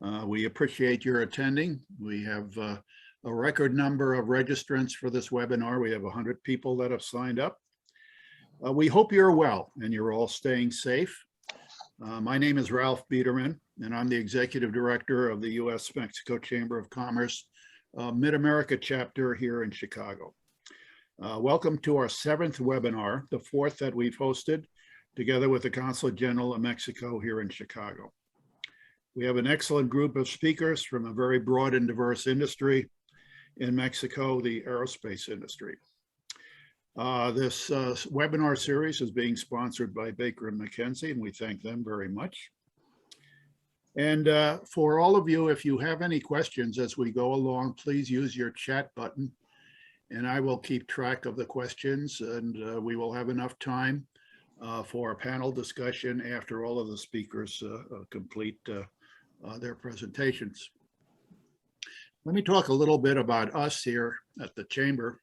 We appreciate your attending. We have a record number of registrants for this webinar. We have 100 people that have signed up. We hope you're well and you're all staying safe. My name is Ralph Biederman, and I'm the Executive Director of the U.S.-Mexico Chamber of Commerce Mid-America chapter here in Chicago. Welcome to our 7th webinar, the 4th that we've hosted together with the Consulate General of Mexico here in Chicago. We have an excellent group of speakers from a very broad and diverse industry in Mexico, the aerospace industry. This webinar series is being sponsored by Baker & McKenzie, and we thank them very much. And for all of you, if you have any questions as we go along, please use your chat button, and I will keep track of the questions, and we will have enough time for a panel discussion after all of the speakers complete their presentations. Let me talk a little bit about us here at the Chamber.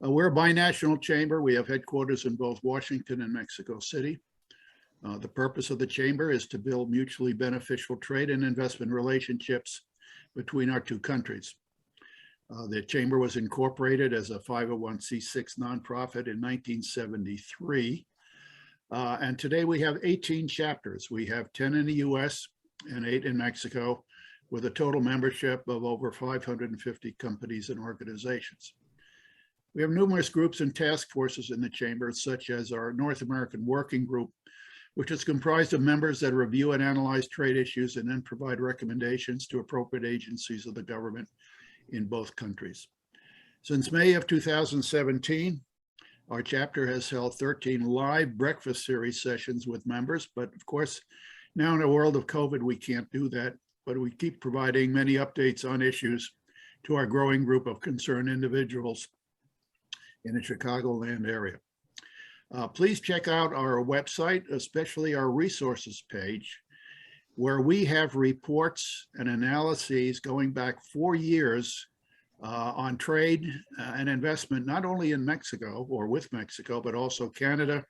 We're a binational chamber. We have headquarters in both Washington and Mexico City. The purpose of the Chamber is to build mutually beneficial trade and investment relationships between our two countries. The Chamber was incorporated as a 501c6 nonprofit in 1973. And today we have 18 chapters. We have 10 in the US and 8 in Mexico, with a total membership of over 550 companies and organizations. We have numerous groups and task forces in the Chamber, such as our North American Working Group, which is comprised of members that review and analyze trade issues and then provide recommendations to appropriate agencies of the government in both countries. Since May of 2017, our chapter has held 13 live breakfast series sessions with members, but of course, now in a world of COVID, we can't do that, but we keep providing many updates on issues to our growing group of concerned individuals in the Chicagoland area. Please check out our website, especially our resources page, where we have reports and analyses going back 4 years on trade and investment, not only in Mexico or with Mexico, but also Canada,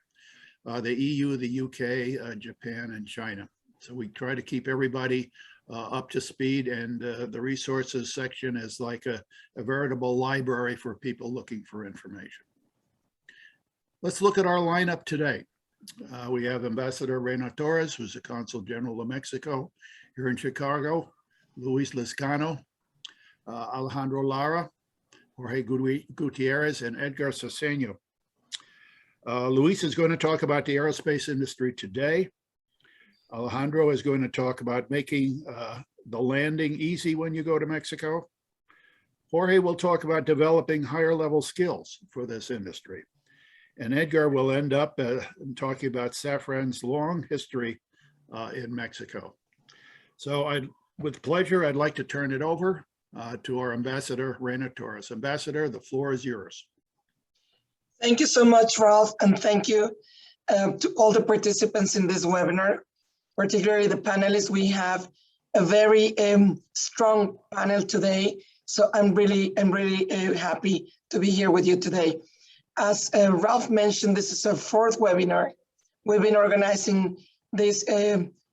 the EU, the UK, Japan, and China. So we try to keep everybody up to speed, and the resources section is like a veritable library for people looking for information. Let's look at our lineup today. We have Ambassador Reina Torres, who's the Consul General of Mexico here in Chicago, Luis Lizcano, Alejandro Lara, Jorge Gutierrez, and Edgar Ceseño. Luis is going to talk about the aerospace industry today. Alejandro is going to talk about making the landing easy when you go to Mexico. Jorge will talk about developing higher level skills for this industry. And Edgar will end up talking about Safran's long history in Mexico. So with pleasure, I'd like to turn it over to our Ambassador, Reina Torres. Ambassador, the floor is yours. Thank you so much, Ralph, and thank you to all the participants in this webinar, particularly the panelists. We have a very strong panel today, so I'm really happy to be here with you today. As Ralph mentioned, this is our 4th webinar. We've been organizing these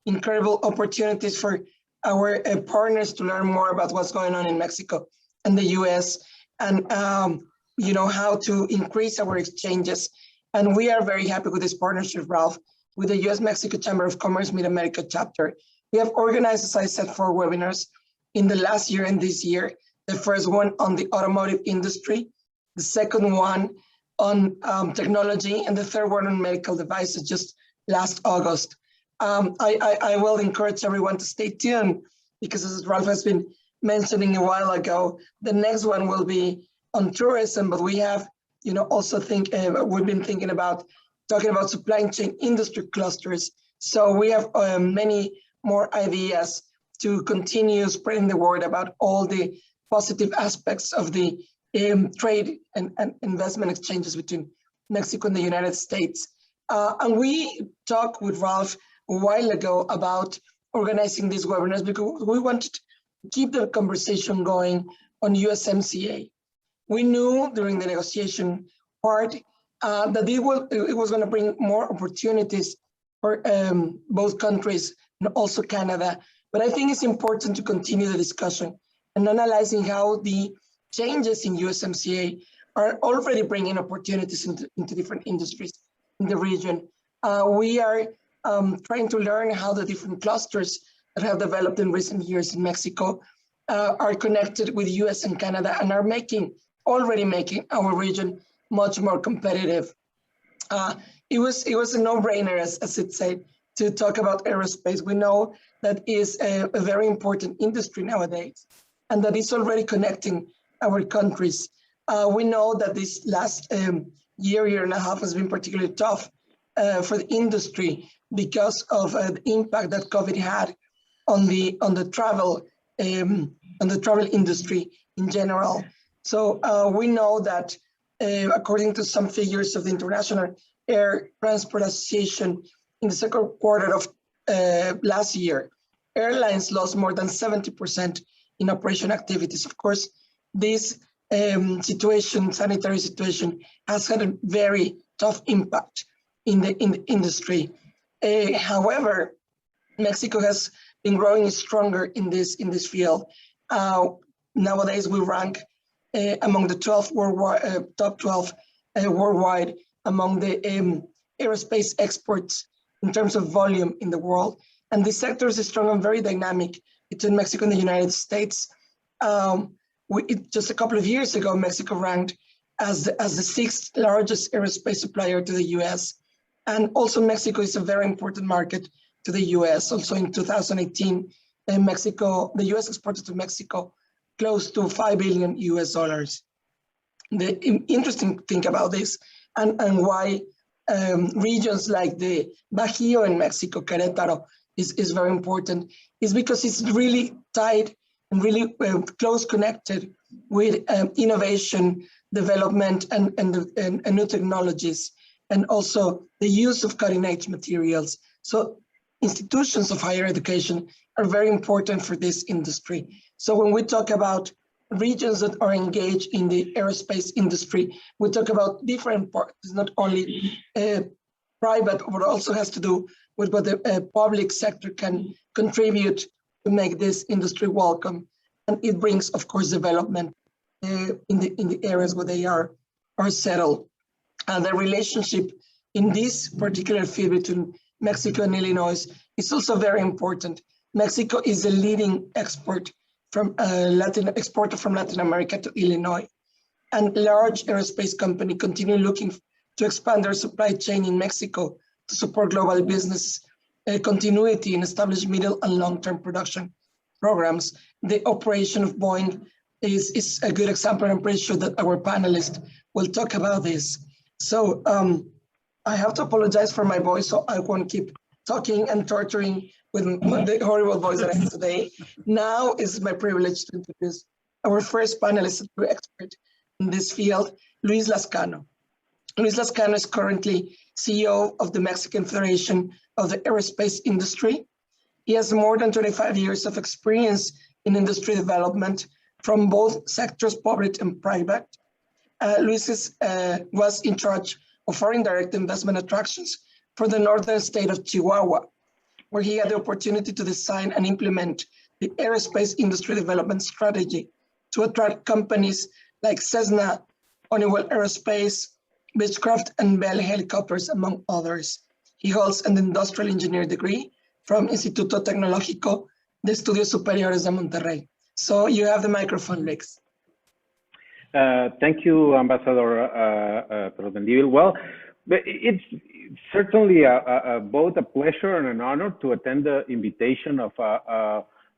incredible opportunities for our partners to learn more about what's going on in Mexico and the US, and you know, how to increase our exchanges. And we are very happy with this partnership, Ralph, with the US-Mexico Chamber of Commerce Mid-America chapter. We have organized, as I said, 4 webinars in the last year and this year. The first one on the automotive industry, the second one on technology, and the third one on medical devices just last August. I will encourage everyone to stay tuned, because as Ralph has been mentioning a while ago, the next one will be on tourism, but we have, you know, also we've been thinking about talking about supply chain industry clusters. So we have many more ideas to continue spreading the word about all the positive aspects of the trade and investment exchanges between Mexico and the United States. And we talked with Ralph a while ago about organizing these webinars because we wanted to keep the conversation going on USMCA. We knew during the negotiation part that it was going to bring more opportunities for both countries and also Canada, But I think it's important to continue the discussion and analyzing how the changes in USMCA are already bringing opportunities into different industries in the region. We are trying to learn how the different clusters that have developed in recent years in Mexico are connected with US and Canada and are already making our region much more competitive. It was a no-brainer, as it said, to talk about aerospace. We know that is a very important industry nowadays, and that is already connecting our countries. We know that this last year and a half has been particularly tough for the industry because of the impact that COVID had on the travel industry in general. So we know that according to some figures of the International Air Transport Association, in the second quarter of last year, airlines lost more than 70% in operation activities. Of course, this sanitary situation, has had a very tough impact in the industry. However, Mexico has been growing stronger in this field. Nowadays, we rank among the 12 worldwide, top 12 worldwide among the aerospace exports in terms of volume in the world. And this sector is strong and very dynamic between Mexico and the United States. Just a couple of years ago, Mexico ranked as the 6th largest aerospace supplier to the US. And also Mexico is a very important market to the US. Also in 2018, the US exported to Mexico close to $5 billion US. The interesting thing about this and why regions like the Bajío in Mexico, Querétaro, is very important, is because it's really tied and really close connected with innovation, development, and new technologies, and also the use of cutting-edge materials. So institutions of higher education are very important for this industry. So when we talk about regions that are engaged in the aerospace industry, we talk about different parts, not only private, but also has to do with what the public sector can contribute to make this industry welcome. And it brings, of course, development in the areas where they are settled. And the relationship in this particular field between Mexico and Illinois is also very important. Mexico is a leading exporter from Latin America to Illinois. And large aerospace companies continue looking to expand their supply chain in Mexico to support global business continuity and establish middle and long-term production programs. The operation of Boeing is a good example. I'm pretty sure that our panelists will talk about this. So I have to apologize for my voice, so I won't keep talking and torturing with the horrible voice that I have today. Now is my privilege to introduce our first panelist expert in this field, Luis Lascano. Luis Lascano is currently CEO of the Mexican Federation of the Aerospace Industry. He has more than 25 years of experience in industry development from both sectors, public and private. Luis was in charge of foreign direct investment attractions for the northern state of Chihuahua, where he had the opportunity to design and implement the aerospace industry development strategy to attract companies like Cessna, Honeywell Aerospace, Beechcraft, and Bell Helicopters, among others. He holds an industrial engineering degree from Instituto Tecnológico de Estudios Superiores de Monterrey. So you have the microphone, Lex. Thank you, Ambassador Rodendivil. Well, it's certainly both a pleasure and an honor to attend the invitation of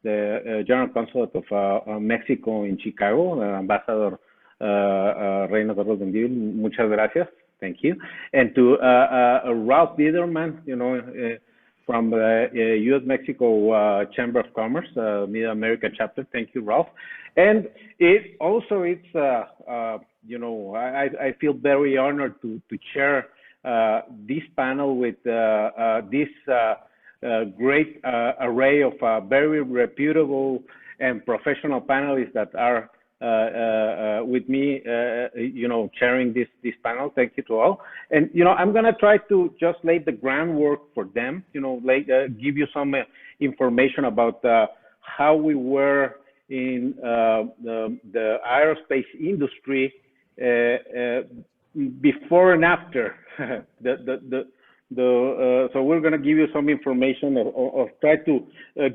the General Consulate of Mexico in Chicago, Ambassador Reinaldo Rodendivil. Muchas gracias. Thank you. And to Ralph Biederman, from the U.S.-Mexico Chamber of Commerce, Mid-America chapter. Thank you, Ralph. And it's I feel very honored to chair this panel with this great array of very reputable and professional panelists that are with me, chairing this panel. Thank you to all. And, I'm going to try to just lay the groundwork for them, give you some information about how we were in the aerospace industry before and after. So we're going to give you some information or try to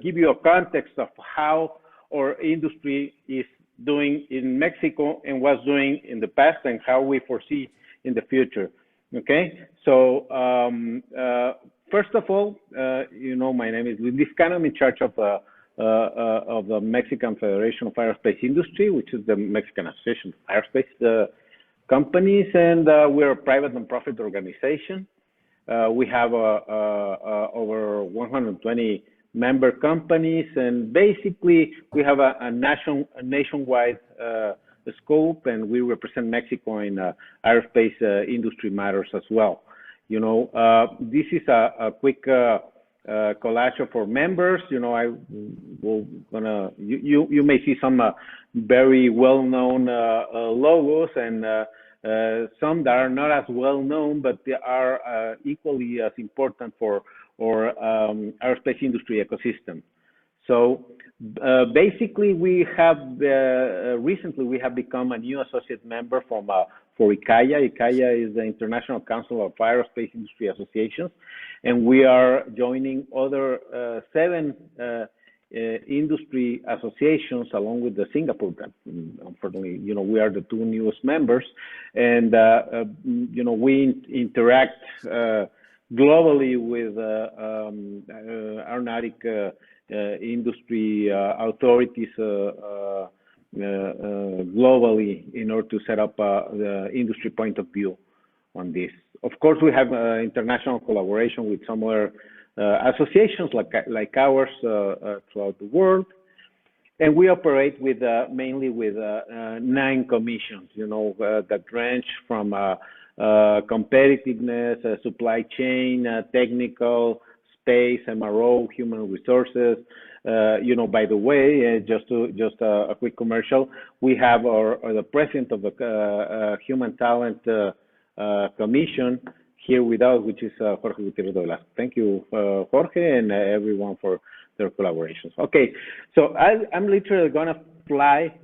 give you a context of how our industry is doing in Mexico and was doing in the past and how we foresee in the future. Okay, so first of all, my name is Luis Vizcano. I'm in charge of the Mexican Federation of Aerospace Industry, which is the Mexican Association of Aerospace Companies, and we're a private nonprofit organization. We have over 120 member companies, and basically we have a nationwide scope, and we represent Mexico in aerospace industry matters as well. This is a quick collage of our members. You may see some very well-known logos and some that are not as well-known, but they are equally as important for our aerospace industry ecosystem. So basically, we have recently we have become a new associate member for ICAIA. ICAIA is the International Council of Aerospace Industry Associations, and we are joining other 7 industry associations along with the Singapore branch. Unfortunately, we are the 2 newest members, and we interact globally with aeronautic industry authorities globally in order to set up the industry point of view on this. Of course, we have international collaboration with some other associations like ours throughout the world, and we operate with mainly with 9 commissions, that range from competitiveness, supply chain, technical, space, MRO, human resources. By the way, just a quick commercial. We have the president of the Human Talent Commission here with us, which is Jorge Gutierrez de Velasco. Thank you, Jorge, and everyone for their collaborations. Okay, so I'm literally gonna fly,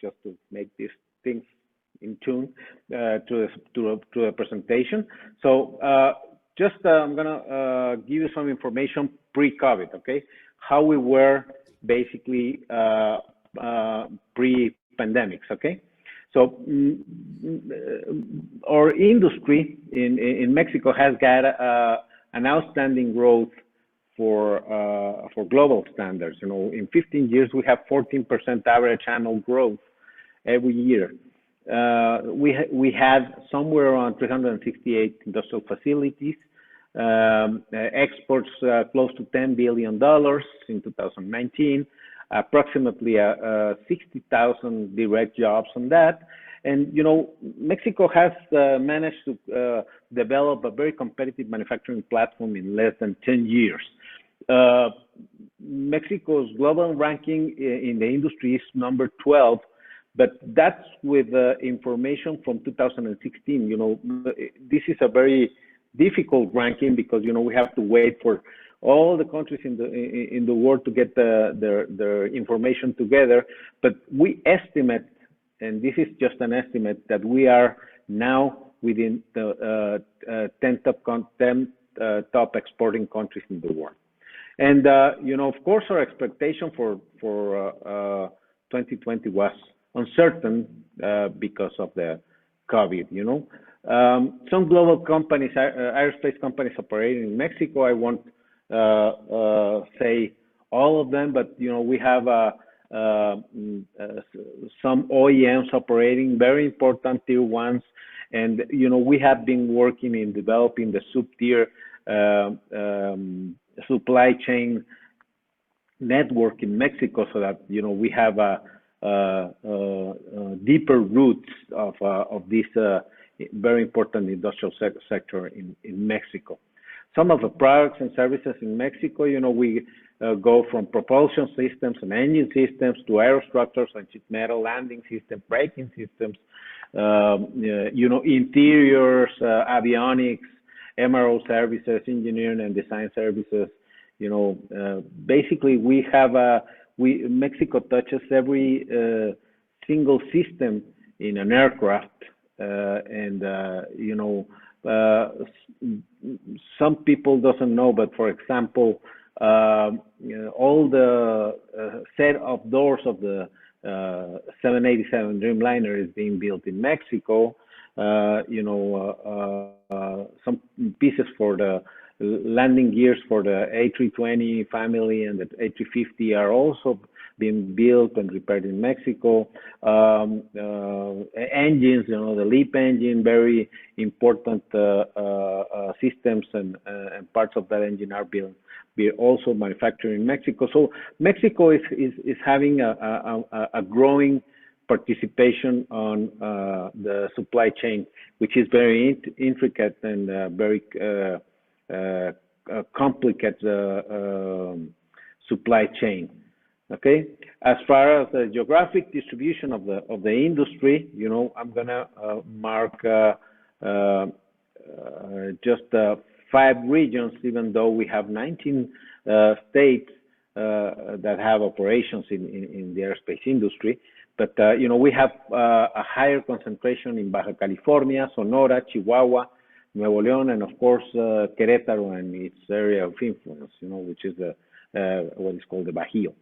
just to make these things in tune to the presentation. So I'm gonna give you some information pre-COVID, okay? How we were basically pre-pandemics, okay? So our industry in Mexico has got an outstanding growth for global standards. In 15 years, we have 14% average annual growth every year. We had somewhere around 368 industrial facilities, exports close to $10 billion in 2019, approximately 60,000 direct jobs on that. And, Mexico has managed to develop a very competitive manufacturing platform in less than 10 years. Mexico's global ranking in the industry is number 12, but that's with information from 2016. This is a very difficult ranking because, we have to wait for all the countries in the world to get their information together. But we estimate, and this is just an estimate, that we are now within the 10 top exporting countries in the world. And, of course, our expectation for 2020 was uncertain because of the COVID, Some global companies, aerospace companies operating in Mexico, I won't say all of them, but, we have some OEMs operating, very important tier ones. And, we have been working in developing the sub-tier supply chain network in Mexico so that, we have deeper roots of this very important industrial sector in Mexico. Some of the products and services in Mexico, we go from propulsion systems and engine systems to aerostructures and sheet metal landing systems, braking systems, interiors, avionics, MRO services, engineering and design services. Basically Mexico touches every single system in an aircraft, some people doesn't know, but for example, all the set of doors of the 787 Dreamliner is being built in Mexico. Some pieces for the landing gears for the A320 family and the A350 are also being built and repaired in Mexico. Engines, the LEAP engine, very important systems and parts of that engine are being also manufactured in Mexico. So Mexico is having a growing participation on the supply chain, which is very intricate and very complicated supply chain. Okay, as far as the geographic distribution of the industry, I'm gonna mark just 5 regions, even though we have 19 states that have operations in the aerospace industry. But we have a higher concentration in Baja California, Sonora, Chihuahua, Nuevo León, and of course Querétaro and its area of influence, which is what is called the Bajío.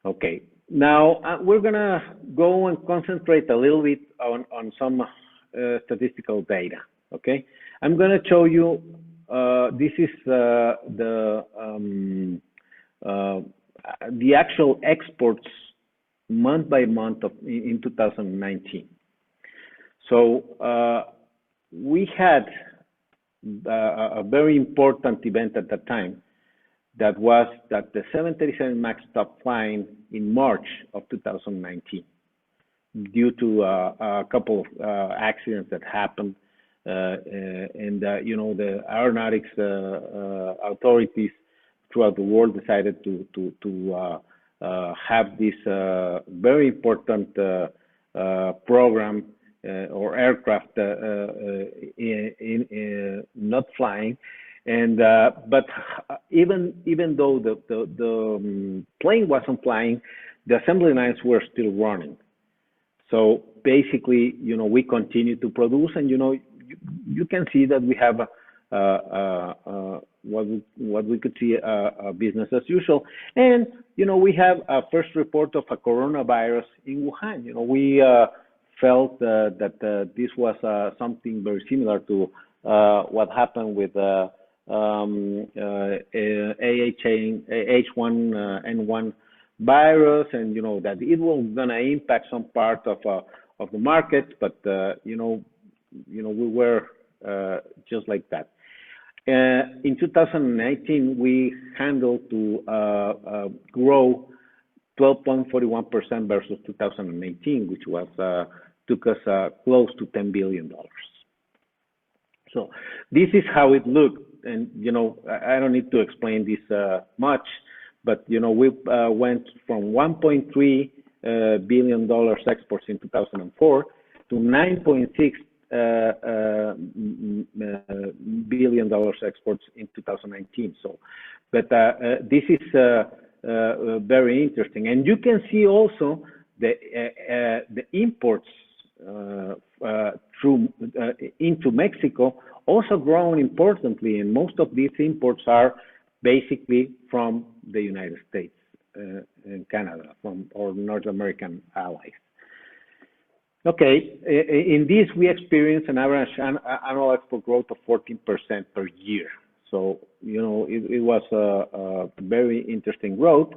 Okay, now we're gonna go and concentrate a little bit on some statistical data. Okay, I'm gonna show you. This is the actual exports month by month in 2019. So we had a very important event at that time. That was that the 737 MAX stopped flying in March of 2019 due to a couple of accidents that happened, and the aeronautics authorities throughout the world decided to have this very important program or aircraft not flying. And but even though the plane wasn't flying, the assembly lines were still running. So basically, we continue to produce, and you can see that we have what we could see a business as usual. And we have a first report of a coronavirus in Wuhan. We felt that this was something very similar to what happened with H1N1 virus, and that it was gonna impact some part of the market, but we were just like that. In 2019, we handled to grow 12.41% versus 2018, which was took us close to $10 billion. So this is how it looked. And, I don't need to explain this much, but, we went from $1.3 billion exports in 2004 to $9.6 billion exports in 2019. So, but this is very interesting. And you can see also the imports into Mexico also grown importantly, and most of these imports are basically from the United States and Canada, from our North American allies. Okay, in this we experienced an average annual export growth of 14% per year. So, it was a very interesting growth.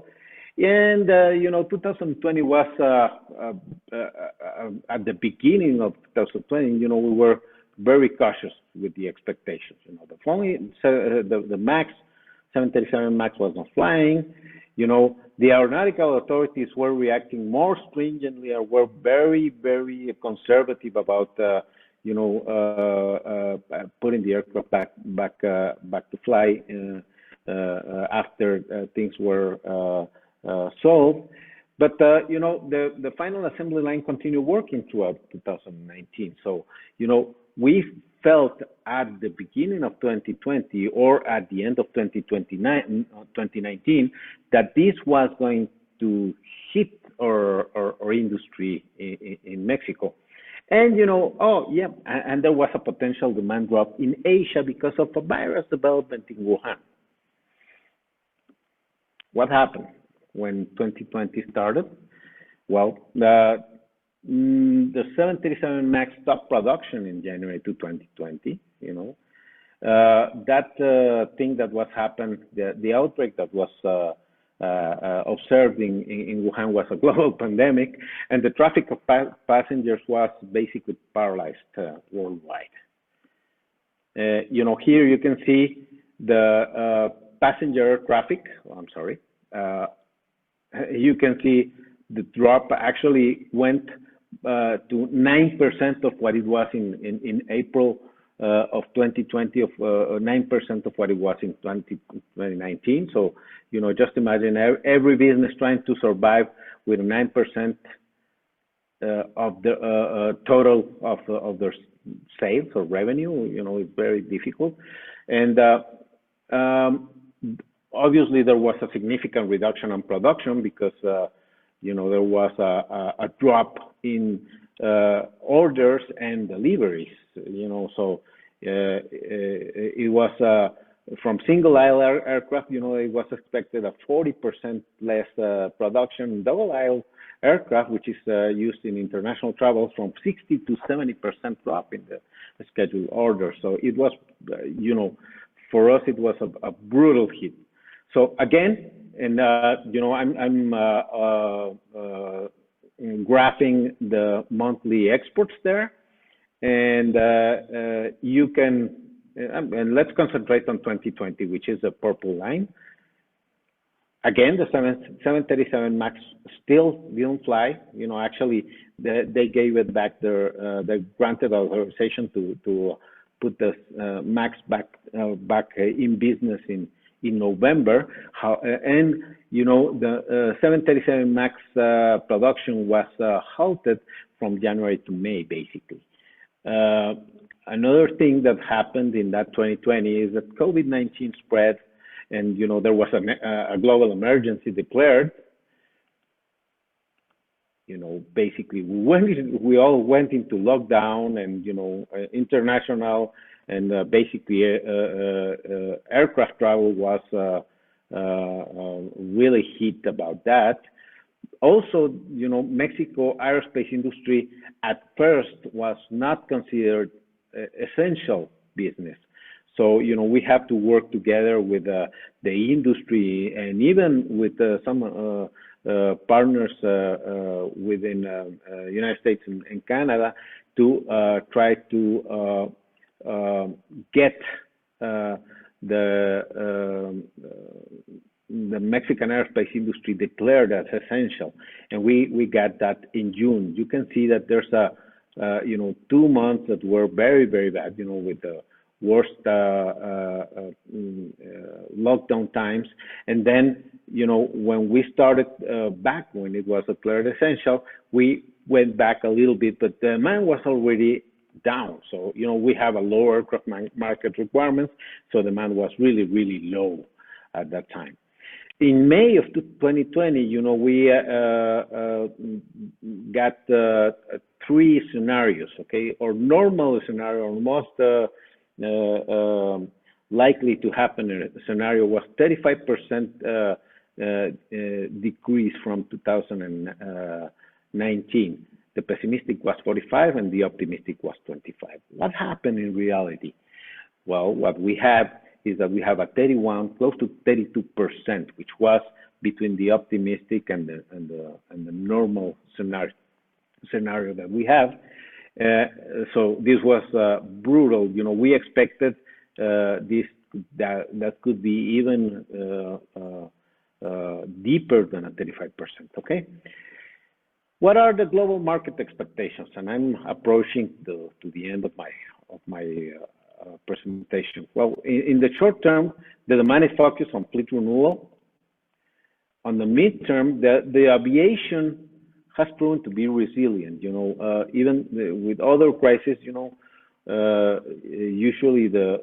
And, 2020 was at the beginning of 2020, we were very cautious with the expectations. The MAX, 737 MAX was not flying. The aeronautical authorities were reacting more stringently or were very, very conservative about, putting the aircraft back to fly. after things were solved. But the final assembly line continued working throughout 2019. So we felt at the beginning of 2020 or at the end of 2019 that this was going to hit our industry in Mexico. And and there was a potential demand drop in Asia because of a virus development in Wuhan. What happened when 2020 started? Well, the 737 MAX stopped production in January to 2020. That thing that was happened, the outbreak that was observed in Wuhan was a global pandemic, and the traffic of passengers was basically paralyzed worldwide. Here you can see the passenger traffic. I'm sorry. You can see the drop actually went to 9% of what it was in April of 2020, of 9% of what it was in 2019. So, just imagine every business trying to survive with 9% of the total of their sales or revenue. It's very difficult. And obviously there was a significant reduction in production because there was a drop in orders and deliveries. So it was from single aisle aircraft. It was expected a 40% less production. Double aisle aircraft, which is used in international travel, from 60 to 70% drop in the scheduled order. So it was, for us, it was a brutal hit. So again, and I'm graphing the monthly exports there, and you can, and let's concentrate on 2020, which is the purple line. Again, the 737 MAX still didn't fly. Actually, they gave it back they granted authorization to put the MAX back in business in November. And the 737 MAX production was halted from January to May, basically. Another thing that happened in that 2020 is that COVID-19 spread, and there was a global emergency declared. Basically we all went into lockdown, and international and basically aircraft travel was really hit about that. Also, Mexico aerospace industry at first was not considered essential business. So, we have to work together with the industry and even with some partners within United States and Canada to try to get the Mexican aerospace industry declared as essential, and we got that in June. You can see that there's 2 months that were very, very bad, with the worst lockdown times, and then when we started back, when it was declared essential, we went back a little bit, but the demand was already down. So we have a lower aircraft market requirements, so demand was really, really low at that time. In May of 2020, we got 3 scenarios, okay? Our normal scenario, or most likely to happen scenario was 35% decrease from 2019. The pessimistic was 45 and the optimistic was 25. What happened in reality? Well, what we have is that we have a 31, close to 32%, which was between the optimistic and the normal scenario that we have. So this was brutal. We expected that could be even deeper than a 35%. Okay. What are the global market expectations? And I'm approaching to the end of my presentation. Well, in the short term, the demand is focused on fleet renewal. On the midterm, the aviation has proven to be resilient. Even with other crises, usually the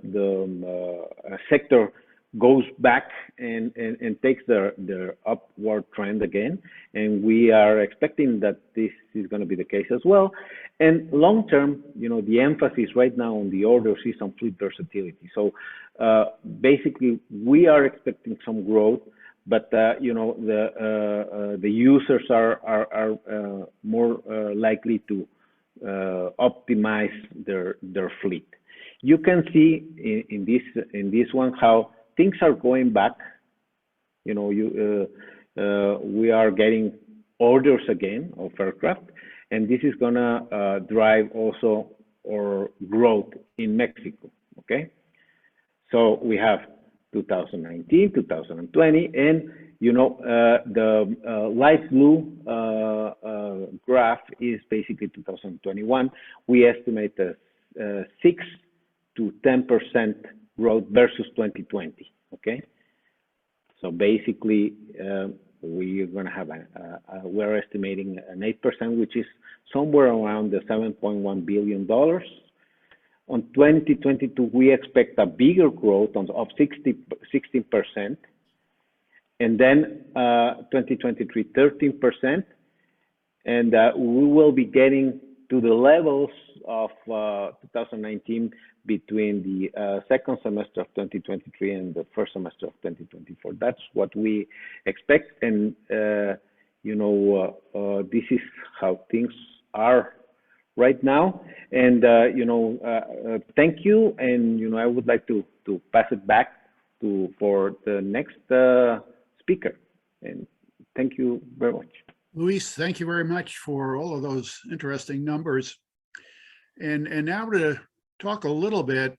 sector goes back and takes their upward trend again, and we are expecting that this is going to be the case as well. And long term, the emphasis right now on the orders is on fleet versatility. So basically, we are expecting some growth, but the users are more likely to optimize their fleet. You can see in this one how things are going back. We are getting orders again of aircraft, and this is gonna drive also our growth in Mexico. Okay, so we have 2019, 2020, and the light blue graph is basically 2021. We estimate a 6 to 10% growth versus 2020. Okay, so basically we are going to have we're estimating an 8%, which is somewhere around the $7.1 billion. On 2022, we expect a bigger growth of 16%, and then 2023, 13%, and we will be getting to the levels of 2019 between the second semester of 2023 and the first semester of 2024. That's what we expect, and this is how things are right now. And thank you, and I would like to pass it back for the next speaker. And thank you very much. Luis, thank you very much for all of those interesting numbers. And now to talk a little bit,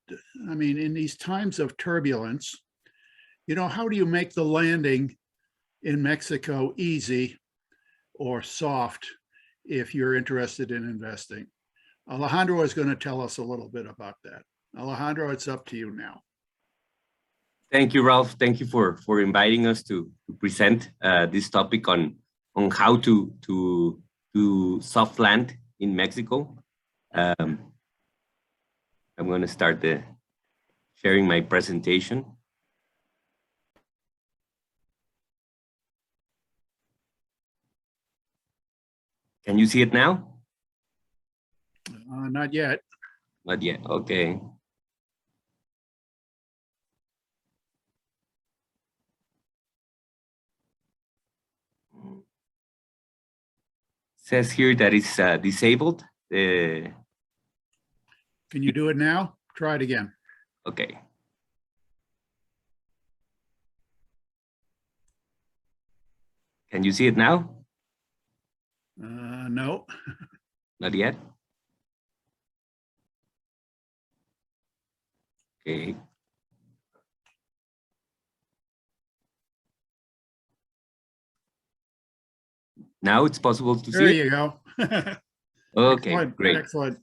I mean, in these times of turbulence, how do you make the landing in Mexico easy or soft if you're interested in investing? Alejandro is going to tell us a little bit about that. Alejandro, it's up to you now. Thank you, Ralph. Thank you for inviting us to present this topic on how to soft land in Mexico. I'm going to start sharing my presentation. Can you see it now? Not yet. Not yet. Okay. Says here that it's disabled. Can you do it now? Try it again. Okay. Can you see it now? No. Not yet. Okay. Now it's possible to see. There you go. Okay, Excellent. great. Excellent.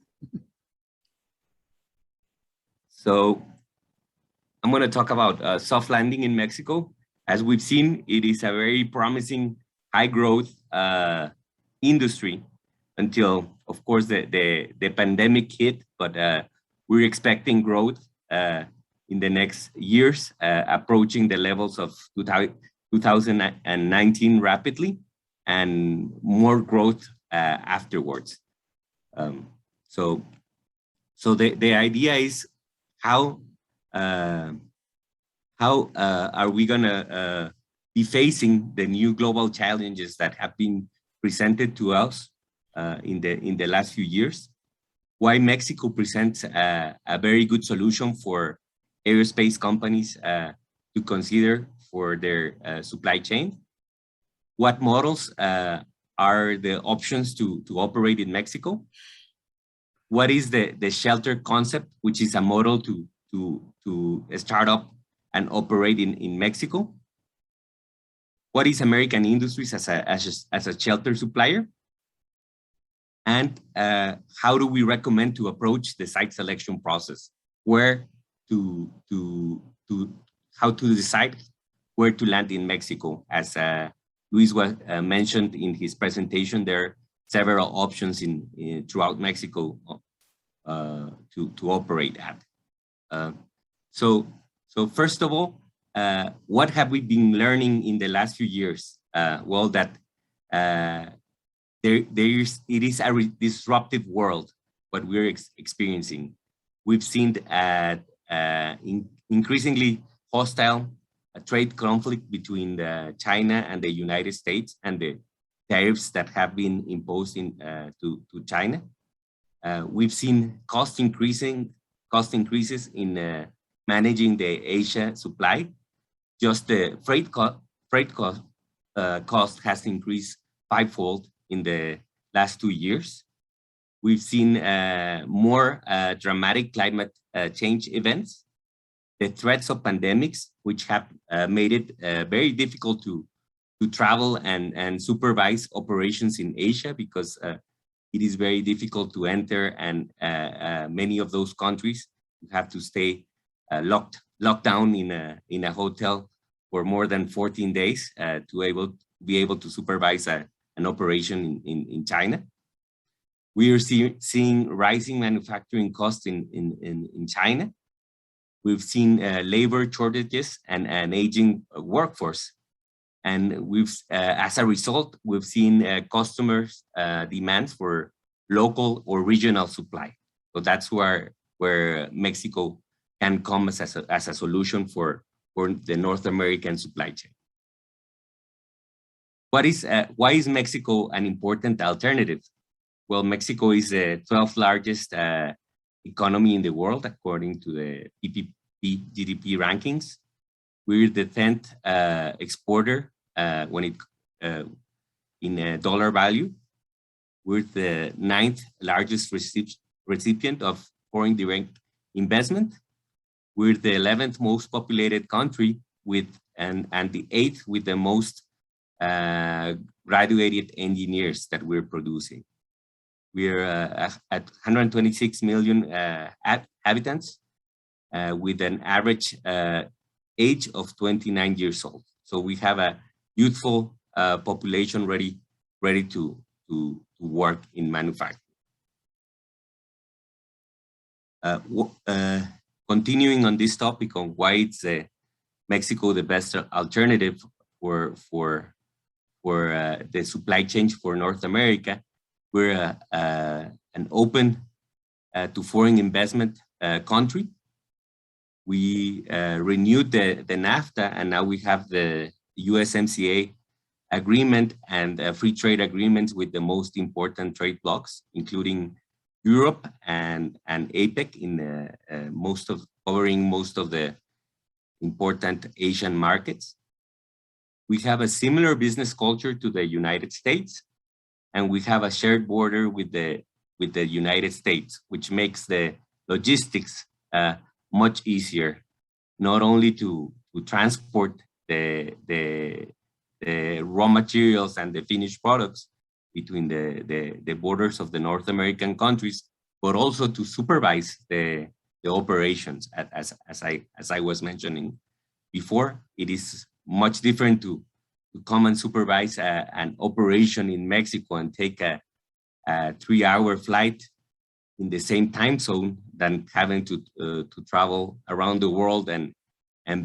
So I'm going to talk about soft landing in Mexico. As we've seen, it is a very promising high growth industry until, of course, the pandemic hit, but we're expecting growth in the next years, approaching the levels of 2019 rapidly, and more growth afterwards. So the idea is how are we gonna be facing the new global challenges that have been presented to us in the last few years? Why Mexico presents a very good solution for aerospace companies to consider for their supply chain? What models are the options to operate in Mexico? What is the shelter concept, which is a model to start up and operate in Mexico? What is American Industries as a shelter supplier? And how do we recommend to approach the site selection process where how to decide where to land in Mexico. As Luis was mentioned in his presentation, there are several options throughout Mexico to operate at. So first of all, what have we been learning in the last few years? Well, that it is a disruptive world, what we're experiencing. We've seen increasingly hostile trade conflict between China and the United States, and the tariffs that have been imposed to China. We've seen cost increases in managing the Asia supply. Just the freight cost has increased fivefold in the last 2 years. We've seen more dramatic climate change events, the threats of pandemics, which have made it very difficult to travel and supervise operations in Asia, because it is very difficult to enter, and many of those countries have to stay locked down in a hotel for more than 14 days to be able to supervise an operation in China. We are seeing rising manufacturing costs in China. We've seen labor shortages and an aging workforce. And as a result, we've seen customers' demands for local or regional supply. So that's where Mexico can come as a solution for the North American supply chain. Why is Mexico an important alternative? Well, Mexico is the 12th largest economy in the world, according to the PPP GDP rankings. We're the 10th exporter in dollar value. We're the 9th largest recipient of foreign direct investment. We're the 11th most populated country and the 8th with the most graduated engineers that we're producing. We're at 126 million inhabitants with an average age of 29 years old. So we have a youthful population ready to work in manufacturing. Continuing on this topic on why it's Mexico the best alternative for the supply chain for North America, we're an open to foreign investment country. We renewed the NAFTA, and now we have the USMCA agreement and free trade agreements with the most important trade blocs, including Europe and APEC, covering most of the important Asian markets. We have a similar business culture to the United States, and we have a shared border with the United States, which makes the logistics much easier, not only to transport the raw materials and the finished products between the borders of the North American countries, but also to supervise the operations. As I was mentioning before, it is much different to come and supervise an operation in Mexico and take a 3-hour flight in the same time zone than having to travel around the world and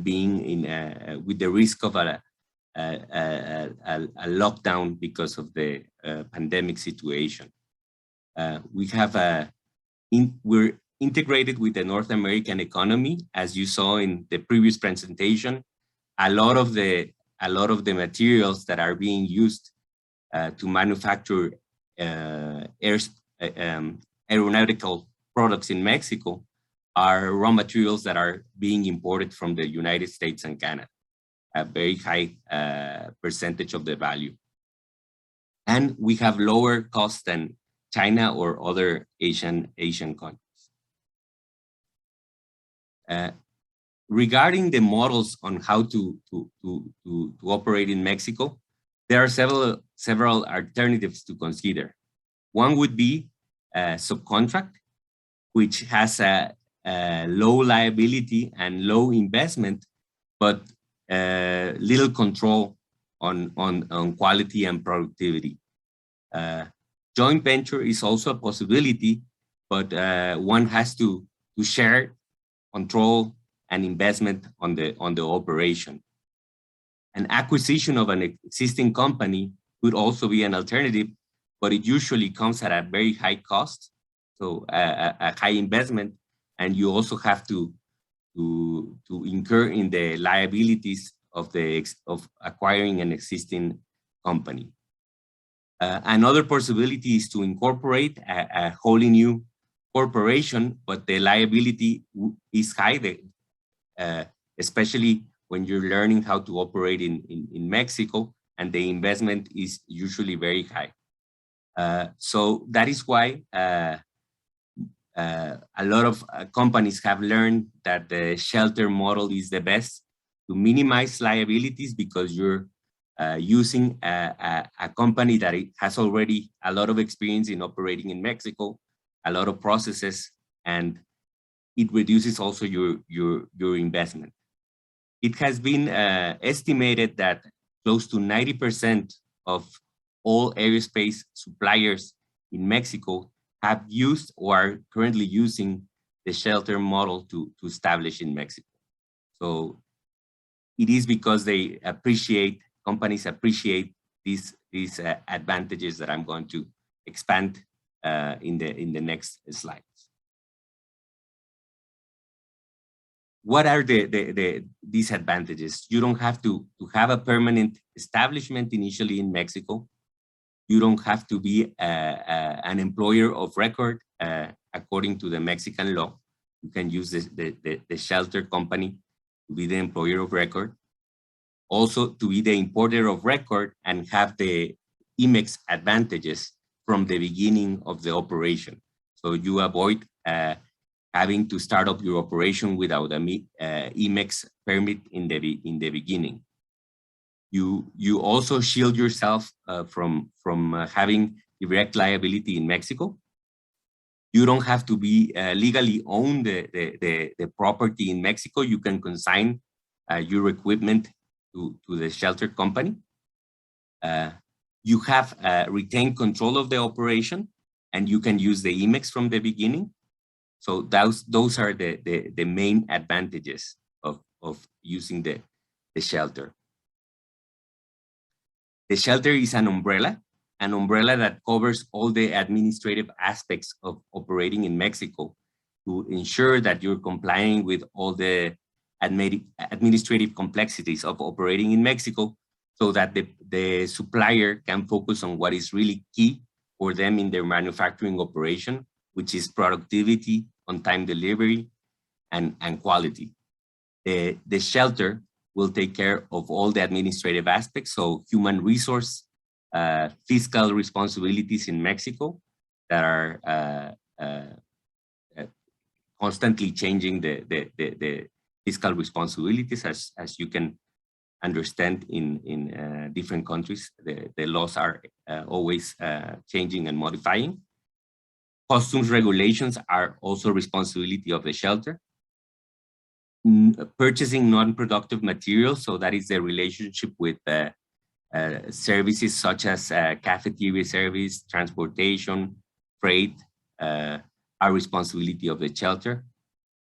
being with the risk of a lockdown because of the pandemic situation. We're integrated with the North American economy, as you saw in the previous presentation. A lot of the materials that are being used to manufacture aeronautical products in Mexico are raw materials that are being imported from the United States and Canada, a very high percentage of the value. And we have lower costs than China or other Asian countries. Regarding the models on how to operate in Mexico, there are several alternatives to consider. One would be subcontract, which has low liability and low investment, but little control on quality and productivity. Joint venture is also a possibility, but one has to share control and investment on the operation. An acquisition of an existing company could also be an alternative, but it usually comes at a very high cost, so a high investment, and you also have to incur in the liabilities of acquiring an existing company. Another possibility is to incorporate a wholly new corporation, but the liability is high, especially when you're learning how to operate in Mexico, and the investment is usually very high. So that is why a lot of companies have learned that the shelter model is the best to minimize liabilities, because you're using a company that has already a lot of experience in operating in Mexico, a lot of processes, and it reduces also your investment. It has been estimated that close to 90% of all aerospace suppliers in Mexico have used or are currently using the shelter model to establish in Mexico. So it is because they appreciate, companies appreciate these advantages that I'm going to expand in the next slides. What are the disadvantages? You don't have to have a permanent establishment initially in Mexico. You don't have to be an employer of record according to the Mexican law. You can use the shelter company to be the employer of record. Also to be the importer of record and have the IMEX advantages from the beginning of the operation. So you avoid having to start up your operation without a IMEX permit in the beginning. You also shield yourself from having direct liability in Mexico. You don't have to be legally own the property in Mexico. You can consign your equipment to the shelter company. You have retained control of the operation, and you can use the IMEX from the beginning. So those are the main advantages of using the shelter. The shelter is an umbrella that covers all the administrative aspects of operating in Mexico to ensure that you're complying with all the administrative complexities of operating in Mexico, so that the supplier can focus on what is really key for them in their manufacturing operation, which is productivity, on-time delivery, and quality. The shelter will take care of all the administrative aspects, so human resource, fiscal responsibilities in Mexico that are constantly changing the fiscal responsibilities, as you can understand in different countries. The laws are always changing and modifying. Customs regulations are also responsibility of the shelter. Purchasing non-productive materials, so that is the relationship with services such as cafeteria service, transportation, freight, are responsibility of the shelter.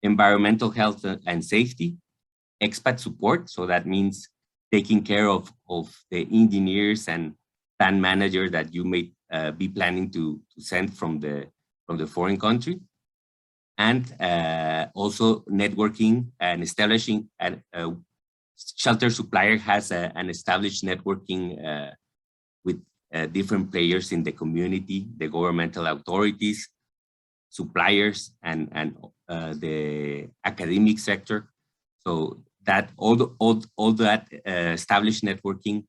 Environmental health and safety, expat support, so that means taking care of the engineers and plant manager that you may be planning to send from the foreign country. And also networking and establishing a shelter supplier has an established networking with different players in the community, the governmental authorities, suppliers, and the academic sector. So that all that established networking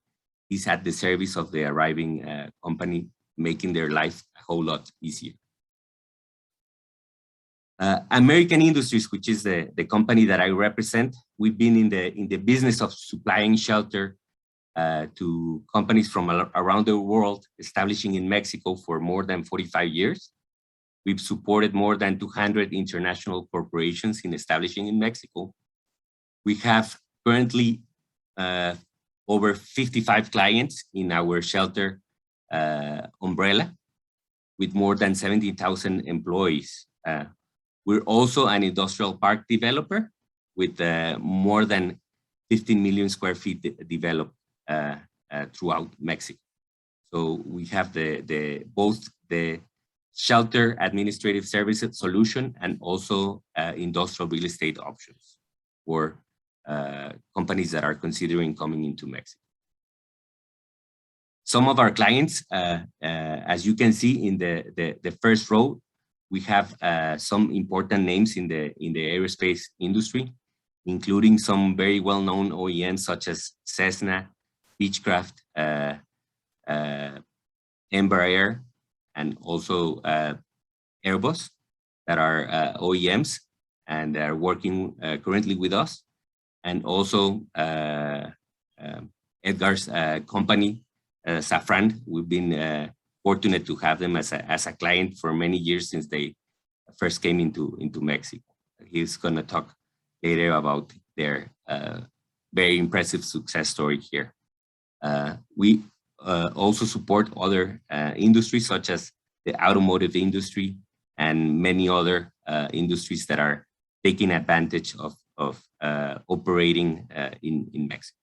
is at the service of the arriving company, making their life a whole lot easier. American Industries, which is the company that I represent, we've been in the business of supplying shelter to companies from around the world, establishing in Mexico for more than 45 years. we've supported more than 200 international corporations in establishing in Mexico. We have currently over 55 clients in our shelter umbrella with more than 70,000 employees. We're also an industrial park developer with more than 15 million square feet developed throughout Mexico. So we have both the shelter administrative services solution and also industrial real estate options for companies that are considering coming into Mexico. Some of our clients, as you can see in the first row, we have some important names in the aerospace industry, including some very well-known OEMs such as Cessna, Beechcraft, Embraer, and also Airbus that are OEMs and are working currently with us. And also Edgar's company, Safran. We've been fortunate to have them as a client for many years since they first came into Mexico. He's going to talk later about their very impressive success story here. We also support other industries such as the automotive industry and many other industries that are taking advantage of operating in Mexico.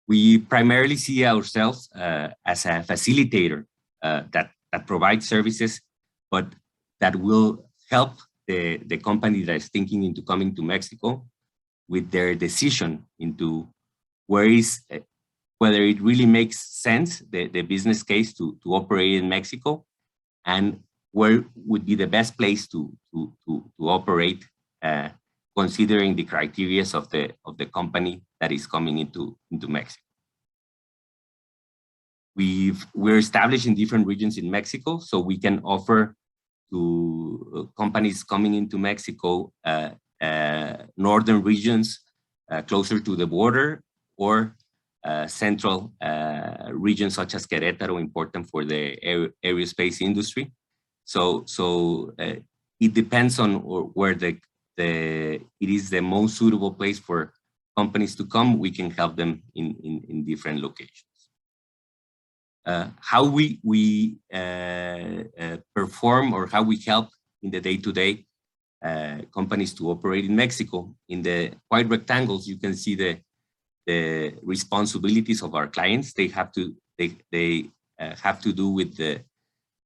We primarily see ourselves as a facilitator that provides services, but that will help the company that is thinking into coming to Mexico with their decision into whether it really makes sense, the business case to operate in Mexico, and where would be the best place to operate, considering the criteria of the company that is coming into Mexico. We're established in different regions in Mexico, so we can offer to companies coming into Mexico northern regions closer to the border, or central regions such as Querétaro, important for the aerospace industry. So it depends on where it is the most suitable place for companies to come. We can help them in different locations. How we perform, or how we help in the day-to-day companies to operate in Mexico. In the white rectangles, you can see the responsibilities of our clients. They have to do with the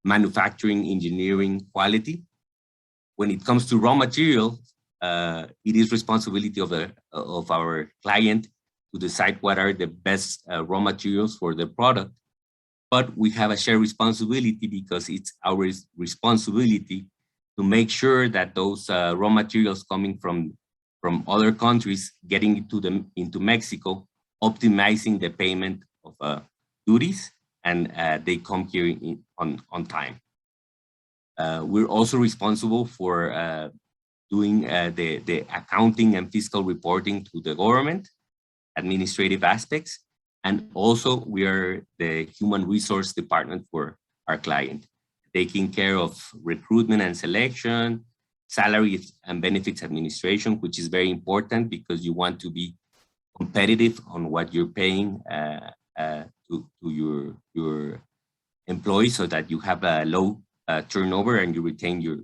manufacturing, engineering, quality. When it comes to raw material, it is responsibility of our client to decide what are the best raw materials for the product. But we have a shared responsibility because it's our responsibility to make sure that those raw materials coming from other countries getting into Mexico, optimizing the payment of duties, and they come here on time. We're also responsible for doing the accounting and fiscal reporting to the government, administrative aspects, and also we are the human resource department for our client, taking care of recruitment and selection, salary and benefits administration, which is very important because you want to be competitive on what you're paying to your employees, so that you have a low turnover and you retain your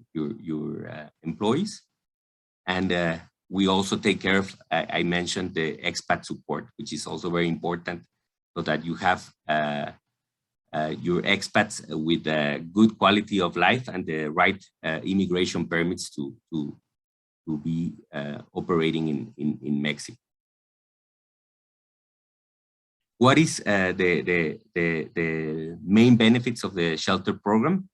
employees. And we also take care of, I mentioned, the expat support, which is also very important, so that you have your expats with a good quality of life and the right immigration permits to be operating in Mexico. What is the main benefits of the shelter program?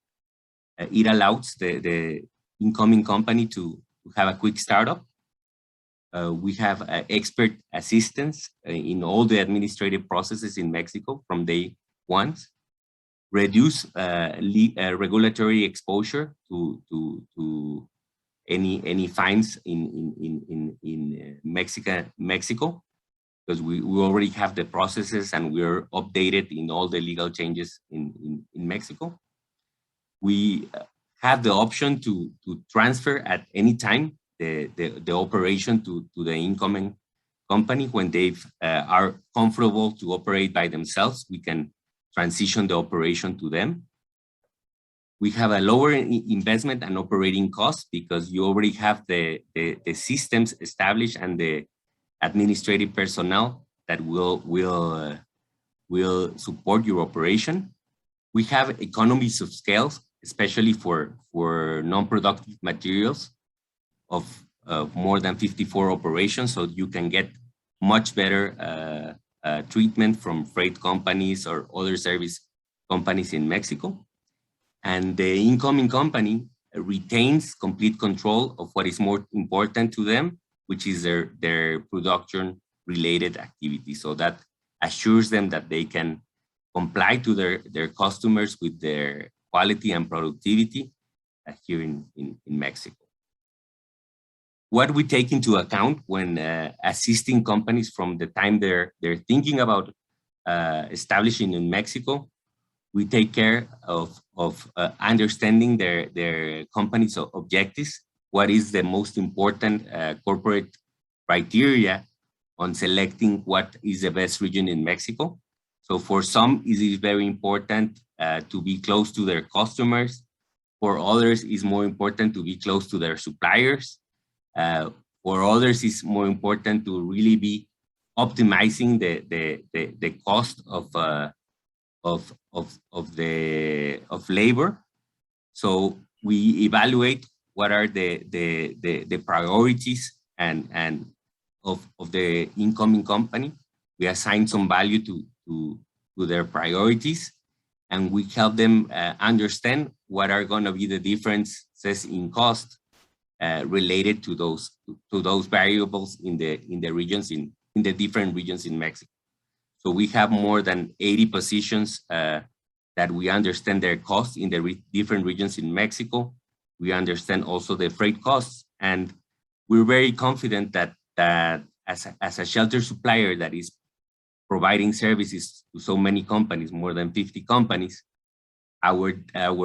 It allows the incoming company to have a quick startup. We have expert assistance in all the administrative processes in Mexico from day one. Reduce regulatory exposure to any fines in Mexico, because we already have the processes and we're updated in all the legal changes in Mexico. we have the option to transfer at any time the operation to the incoming company. When they are comfortable to operate by themselves, we can transition the operation to them. We have a lower investment and operating costs because you already have the systems established and the administrative personnel that will support your operation. We have economies of scale, especially for non-productive materials of more than 54 operations, so you can get much better treatment from freight companies or other service companies in Mexico. And the incoming company retains complete control of what is more important to them, which is their production-related activity. So that assures them that they can comply to their customers with their quality and productivity here in Mexico. What we take into account when assisting companies from the time they're thinking about establishing in Mexico, we take care of understanding their company's objectives, what is the most important corporate criteria on selecting what is the best region in Mexico. So for some, it is very important to be close to their customers. For others, it's more important to be close to their suppliers. For others, it's more important to really be optimizing the cost of labor. So we evaluate what are the priorities and of the incoming company. We assign some value to their priorities, and we help them understand what are going to be the differences in cost related to those variables in the regions in the different regions in Mexico. So we have more than 80 positions that we understand their costs in the different regions in Mexico. We understand also the freight costs, and we're very confident that as a shelter supplier that is providing services to so many companies, more than 50 companies, our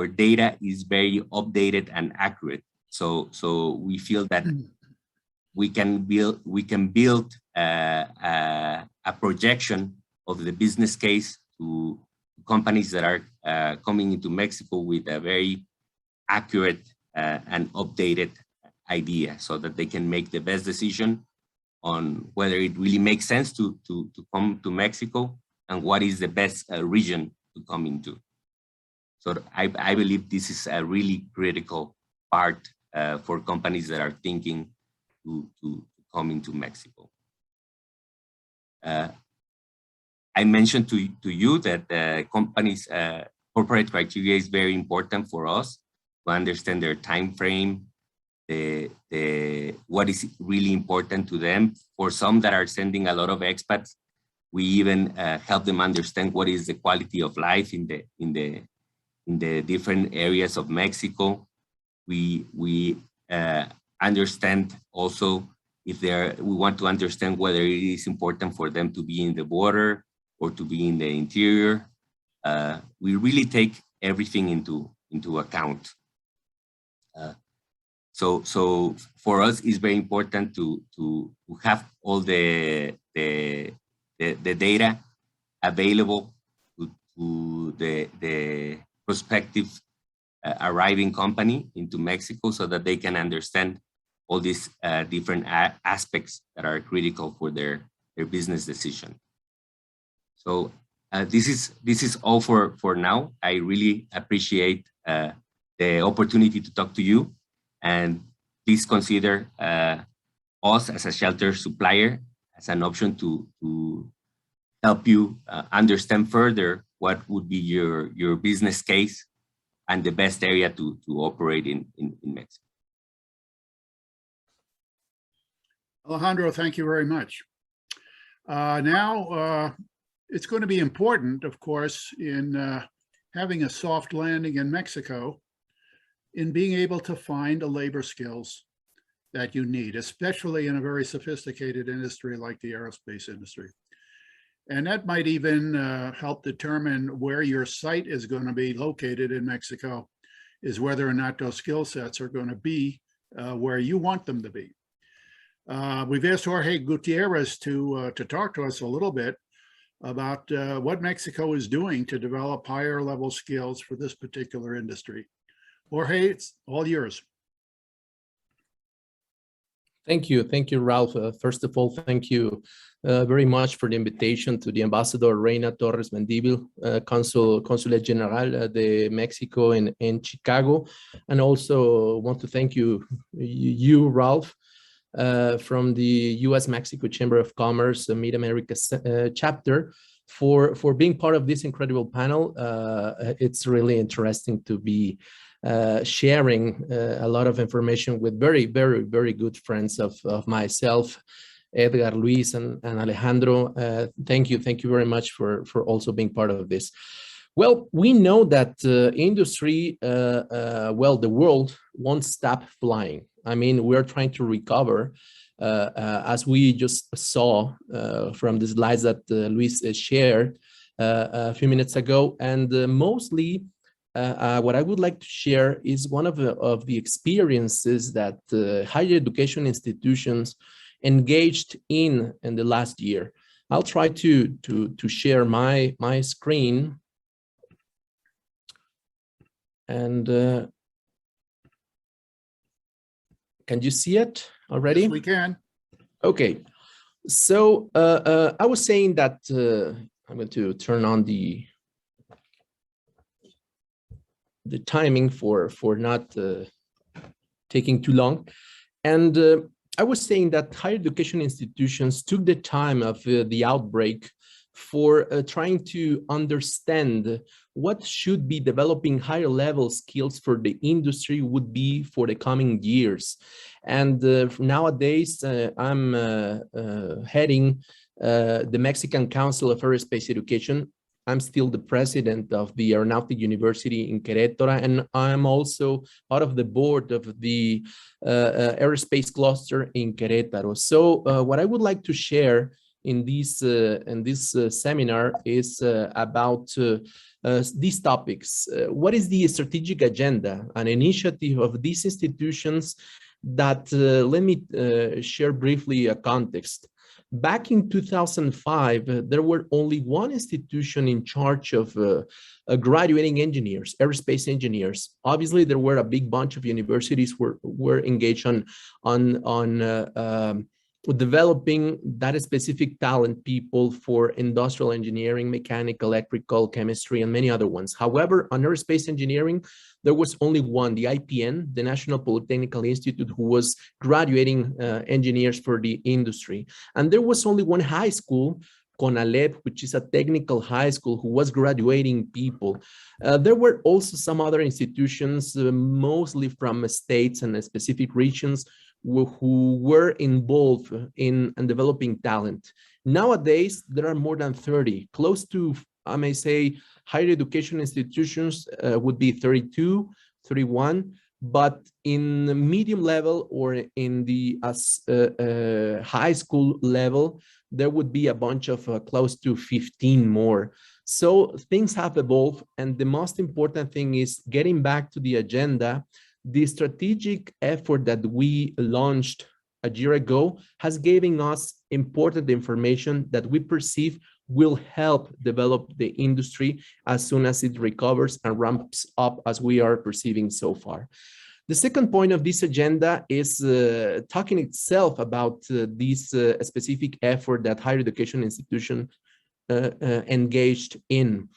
data is very updated and accurate. So we feel that we can build a projection of the business case to companies that are coming into Mexico with a very accurate and updated idea, so that they can make the best decision on whether it really makes sense to come to Mexico and what is the best region to come into. So I believe this is a really critical part for companies that are thinking to come into Mexico. I mentioned to you that the company's corporate criteria is very important for us to understand their time frame, what is really important to them. For some that are sending a lot of expats, we even help them understand what is the quality of life in the different areas of Mexico. We understand also if we want to understand whether it is important for them to be in the border or to be in the interior. We really take everything into account. So for us, it's very important to have all the data available to the prospective arriving company into Mexico, so that they can understand all these different aspects that are critical for their business decision. So this is all for now. I really appreciate the opportunity to talk to you, and please consider us as a shelter supplier as an option to help you understand further what would be your business case and the best area to operate in Mexico. Alejandro, thank you very much. Now, it's going to be important, of course, in having a soft landing in Mexico, in being able to find the labor skills that you need, especially in a very sophisticated industry like the aerospace industry. And that might even help determine where your site is going to be located in Mexico, is whether or not those skill sets are going to be where you want them to be. We've asked Jorge Gutierrez to talk to us a little bit about what Mexico is doing to develop higher level skills for this particular industry. Jorge, it's all yours. Thank you, Ralph. First of all, thank you very much for the invitation to the Ambassador Reina Torres Mendívil, Consulate General de Mexico in Chicago, and also want to thank you, Ralph, from the U.S.-Mexico Chamber of Commerce Mid-America chapter for being part of this incredible panel. It's really interesting to be sharing a lot of information with very, very, very good friends of myself, Edgar, Luis, and Alejandro. Thank you very much for also being part of this. Well, we know that industry, the world won't stop flying. I mean, we're trying to recover, as we just saw from the slides that Luis shared a few minutes ago, and mostly what I would like to share is one of the experiences that higher education institutions engaged in the last year. I'll try to share my screen, and can you see it already? Yes, we can. Okay, so I was saying that I'm going to turn on the timing for not taking too long. And I was saying that higher education institutions took the time of the outbreak for trying to understand what should be developing higher level skills for the industry would be for the coming years. And nowadays, I'm heading the Mexican Council of Aerospace Education. I'm still the president of the Aeronautical University in Querétaro, and I'm also part of the board of the Aerospace cluster in Querétaro. So what I would like to share in this seminar is about these topics. What is the strategic agenda, an initiative of these institutions that, let me share briefly a context. Back in 2005, there were only one institution in charge of graduating engineers, aerospace engineers. Obviously, there were a big bunch of universities were engaged on developing that specific talent people for industrial engineering, mechanical, electrical, chemistry, and many other ones. However, on aerospace engineering, there was only one, the IPN, the National Polytechnical Institute, who was graduating engineers for the industry. And there was only one high school, CONALEP, which is a technical high school, who was graduating people. There were also some other institutions, mostly from states and specific regions, who were involved in developing talent. Nowadays, there are more than 30, close to, I may say, higher education institutions would be 32, 31, but in the medium level or in the high school level, there would be a bunch of close to 15 more. So things have evolved, and the most important thing is getting back to the agenda. The strategic effort that we launched a year ago has given us important information that we perceive will help develop the industry as soon as it recovers and ramps up as we are perceiving so far. The second point of this agenda is talking itself about this specific effort that higher education institutions engaged in.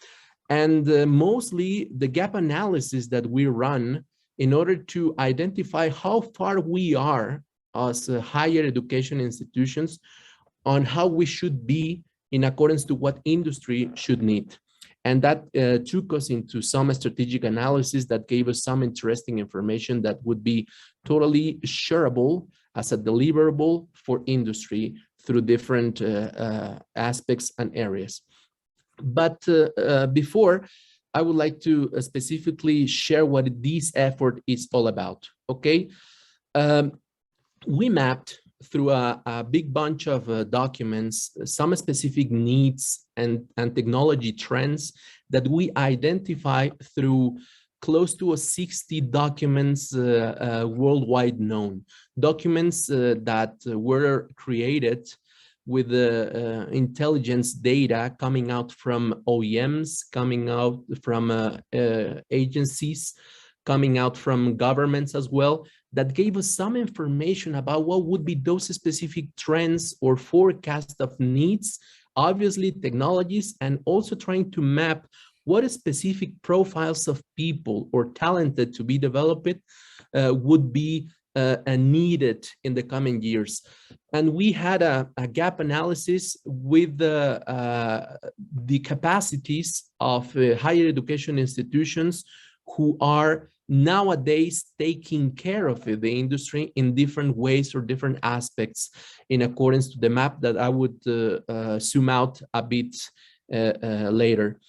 And mostly the gap analysis that we run in order to identify how far we are as higher education institutions on how we should be in accordance to what industry should need. And that took us into some strategic analysis that gave us some interesting information that would be totally shareable as a deliverable for industry through different aspects and areas. But before, I would like to specifically share what this effort is all about, okay? We mapped through a big bunch of documents some specific needs and technology trends that we identify through close to 60 documents worldwide known, documents that were created with intelligence data coming out from OEMs, coming out from agencies, coming out from governments as well, that gave us some information about what would be those specific trends or forecasts of needs, obviously technologies, and also trying to map what specific profiles of people or talented to be developed would be needed in the coming years. And we had a gap analysis with the capacities of higher education institutions who are nowadays taking care of the industry in different ways or different aspects in accordance to the map that I would zoom out a bit later.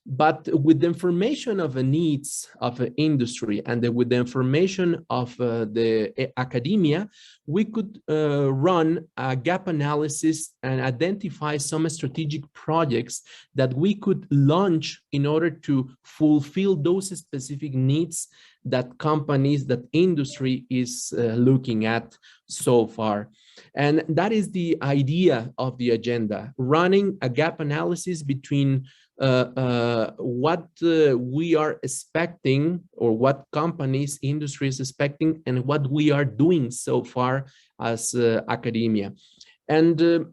But with the information of the needs of the industry and with the information of the academia, we could run a gap analysis and identify some strategic projects that we could launch in order to fulfill those specific needs that companies, that industry is looking at so far. And that is the idea of the agenda, running a gap analysis between what we are expecting or what companies, industry is expecting and what we are doing so far as academia. And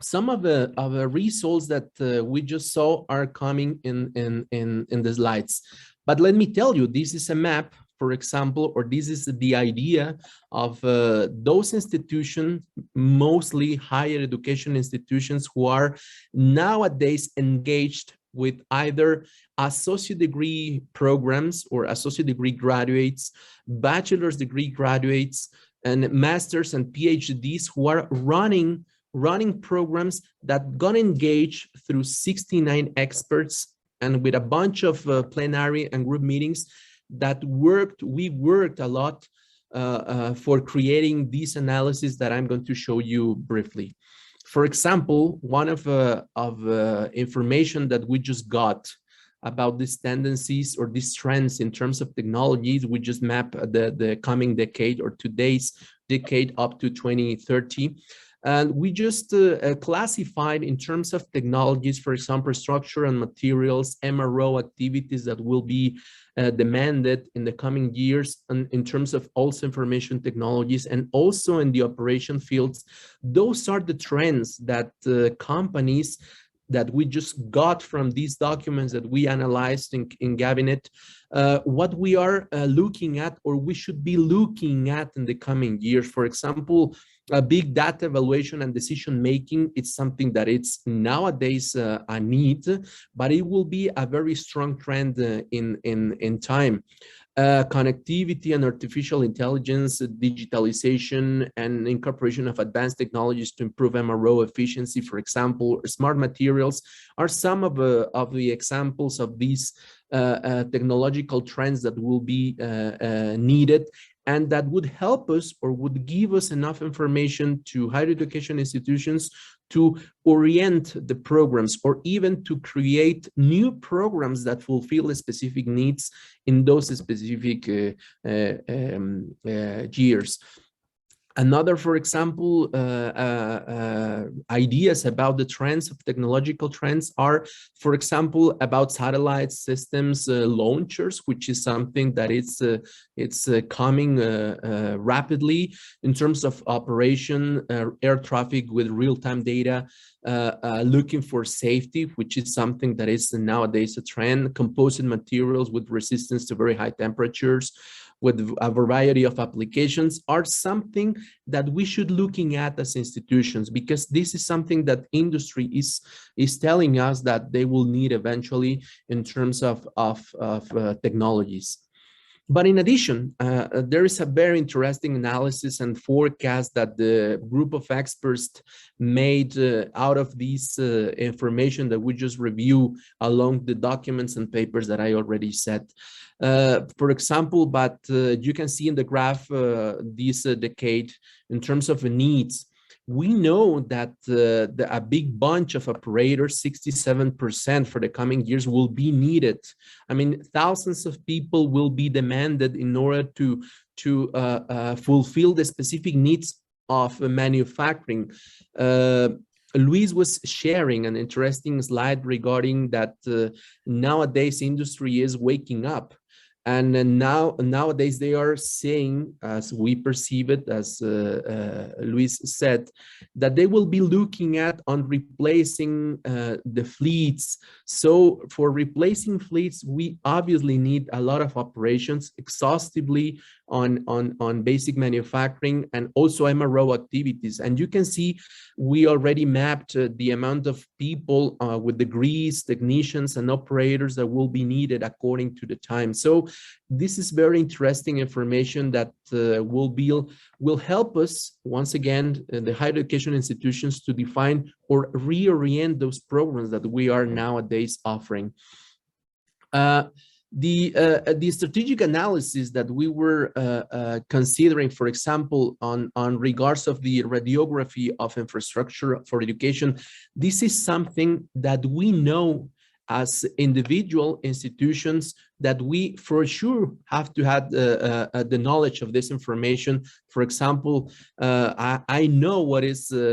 some of the results that we just saw are coming in the slides. But let me tell you, this is a map, for example, or this is the idea of those institutions, mostly higher education institutions, who are nowadays engaged with either associate degree programs or associate degree graduates, bachelor's degree graduates, and masters and PhDs who are running programs that got engaged through 69 experts and with a bunch of plenary and group meetings that we worked a lot for creating these analyses that I'm going to show you briefly. For example, one of information that we just got about these tendencies or these trends in terms of technologies, we just map the coming decade or today's decade up to 2030. And we just classified in terms of technologies, for example, structure and materials, MRO activities that will be demanded in the coming years, and in terms of also information technologies and also in the operation fields. Those are the trends that companies that we just got from these documents that we analyzed in Cabinet, what we are looking at or we should be looking at in the coming years. For example, big data evaluation and decision making, it's something that it's nowadays a need, but it will be a very strong trend in time. Connectivity and artificial intelligence, digitalization, and incorporation of advanced technologies to improve MRO efficiency, for example, smart materials are some of the examples of these technological trends that will be needed, and that would help us or would give us enough information to higher education institutions to orient the programs or even to create new programs that fulfill specific needs in those specific years. Another, for example, ideas about the trends of technological trends are, for example, about satellite systems launchers, which is something that it's coming rapidly in terms of operation, air traffic with real-time data, looking for safety, which is something that is nowadays a trend, composite materials with resistance to very high temperatures, with a variety of applications, are something that we should looking at as institutions, because this is something that industry is telling us that they will need eventually in terms of technologies. But in addition, there is a very interesting analysis and forecast that the group of experts made out of this information that we just review along the documents and papers that I already said. For example, but you can see in the graph this decade in terms of needs. We know that a big bunch of operators, 67% for the coming years, will be needed. I mean, thousands of people will be demanded in order to fulfill the specific needs of manufacturing. Luis was sharing an interesting slide regarding that nowadays industry is waking up. And nowadays they are saying, as we perceive it, as Luis said, that they will be looking at on replacing the fleets. So for replacing fleets, we obviously need a lot of operations exhaustively on basic manufacturing and also MRO activities. And you can see we already mapped the amount of people with degrees, technicians, and operators that will be needed according to the time. So this is very interesting information that will help us, once again, the higher education institutions to define or reorient those programs that we are nowadays offering. The strategic analysis that we were considering, for example, on regards of the radiography of infrastructure for education, this is something that we know as individual institutions that we for sure have to have the knowledge of this information. For example, I know what is something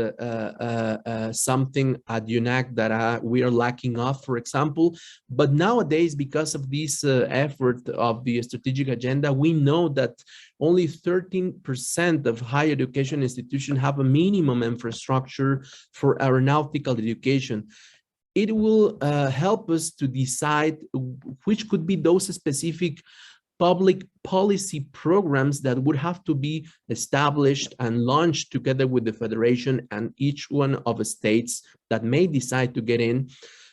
at UNAC that we are lacking of, for example, but nowadays, because of this effort of the strategic agenda, we know that only 13% of higher education institutions have a minimum infrastructure for aeronautical education. It will help us to decide which could be those specific public policy programs that would have to be established and launched together with the Federation and each one of the states that may decide to get in.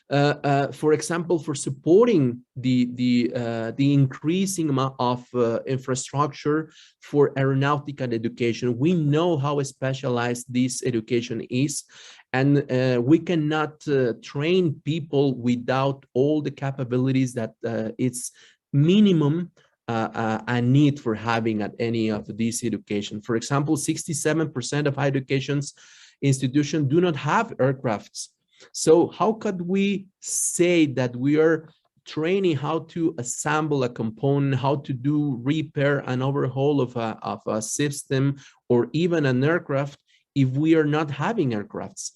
For example, for supporting the increasing amount of infrastructure for aeronautical education. We know how specialized this education is, and we cannot train people without all the capabilities that it's minimum a need for having at any of these education. For example, 67% of higher education's institutions do not have aircrafts. So how could we say that we are training how to assemble a component, how to do repair and overhaul of a system or even an aircraft if we are not having aircrafts?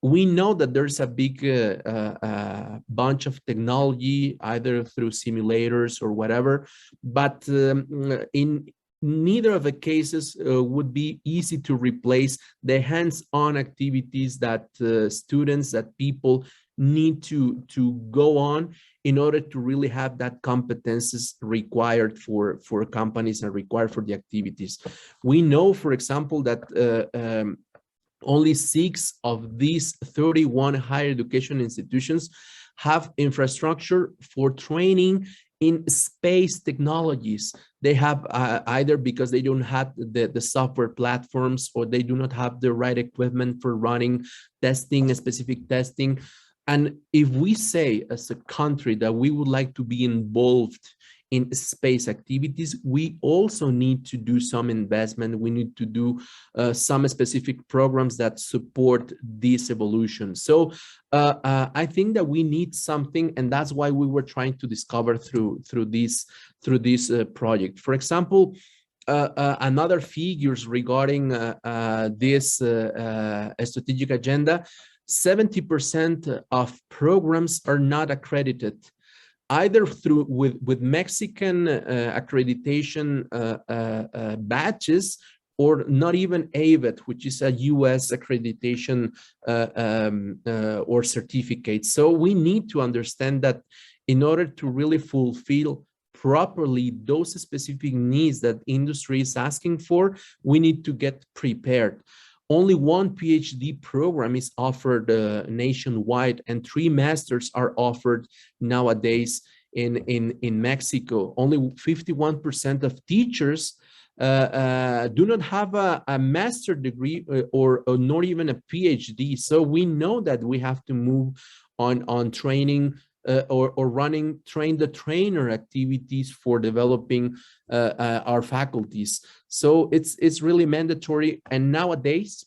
We know that there's a big bunch of technology, either through simulators or whatever, but in neither of the cases would be easy to replace the hands-on activities that students, that people need to go on in order to really have that competences required for companies and required for the activities. We know, for example, that only 6 of these 31 higher education institutions have infrastructure for training in space technologies. They have either because they don't have the software platforms, or they do not have the right equipment for running testing, specific testing. And if we say as a country that we would like to be involved in space activities, we also need to do some investment. We need to do some specific programs that support this evolution. So I think that we need something, and that's why we were trying to discover through this project. For example, another figures regarding this strategic agenda: 70% of programs are not accredited, either through with Mexican accreditation badges, or not even AVET, which is a US accreditation or certificate. So we need to understand that in order to really fulfill properly those specific needs that industry is asking for, we need to get prepared. Only 1 PhD program is offered nationwide, and 3 masters are offered nowadays in Mexico. Only 51% of teachers do not have a master degree or not even a PhD. So we know that we have to move on training or running train the trainer activities for developing our faculties. So it's really mandatory. And nowadays,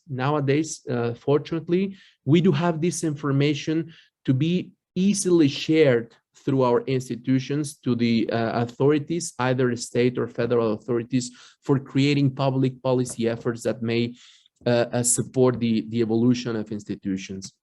fortunately, we do have this information to be easily shared through our institutions to the authorities, either state or federal authorities, for creating public policy efforts that may support the evolution of institutions.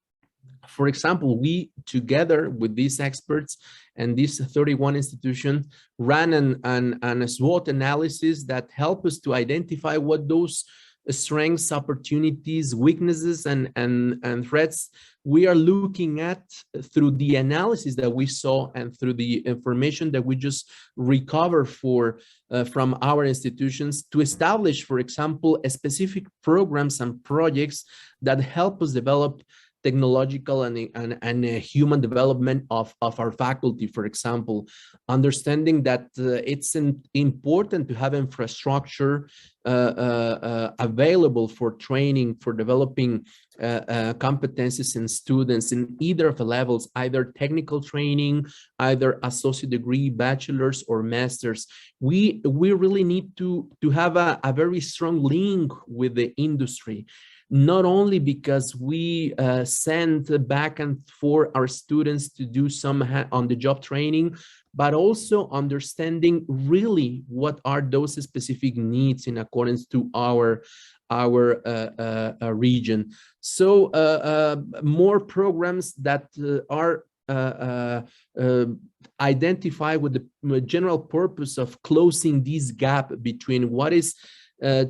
For example, we, together with these experts and these 31 institutions, ran an SWOT analysis that help us to identify what those strengths, opportunities, weaknesses, and threats we are looking at through the analysis that we saw and through the information that we just recover from our institutions to establish, for example, a specific programs and projects that help us develop technological and human development of our faculty. For example, understanding that it's important to have infrastructure available for training, for developing competencies in students in either of the levels, either technical training, either associate degree, bachelor's or master's. We really need to have a very strong link with the industry, not only because we send back and forth our students to do some on-the-job training, but also understanding really what are those specific needs in accordance to our region. So more programs that are identified with the general purpose of closing this gap between what is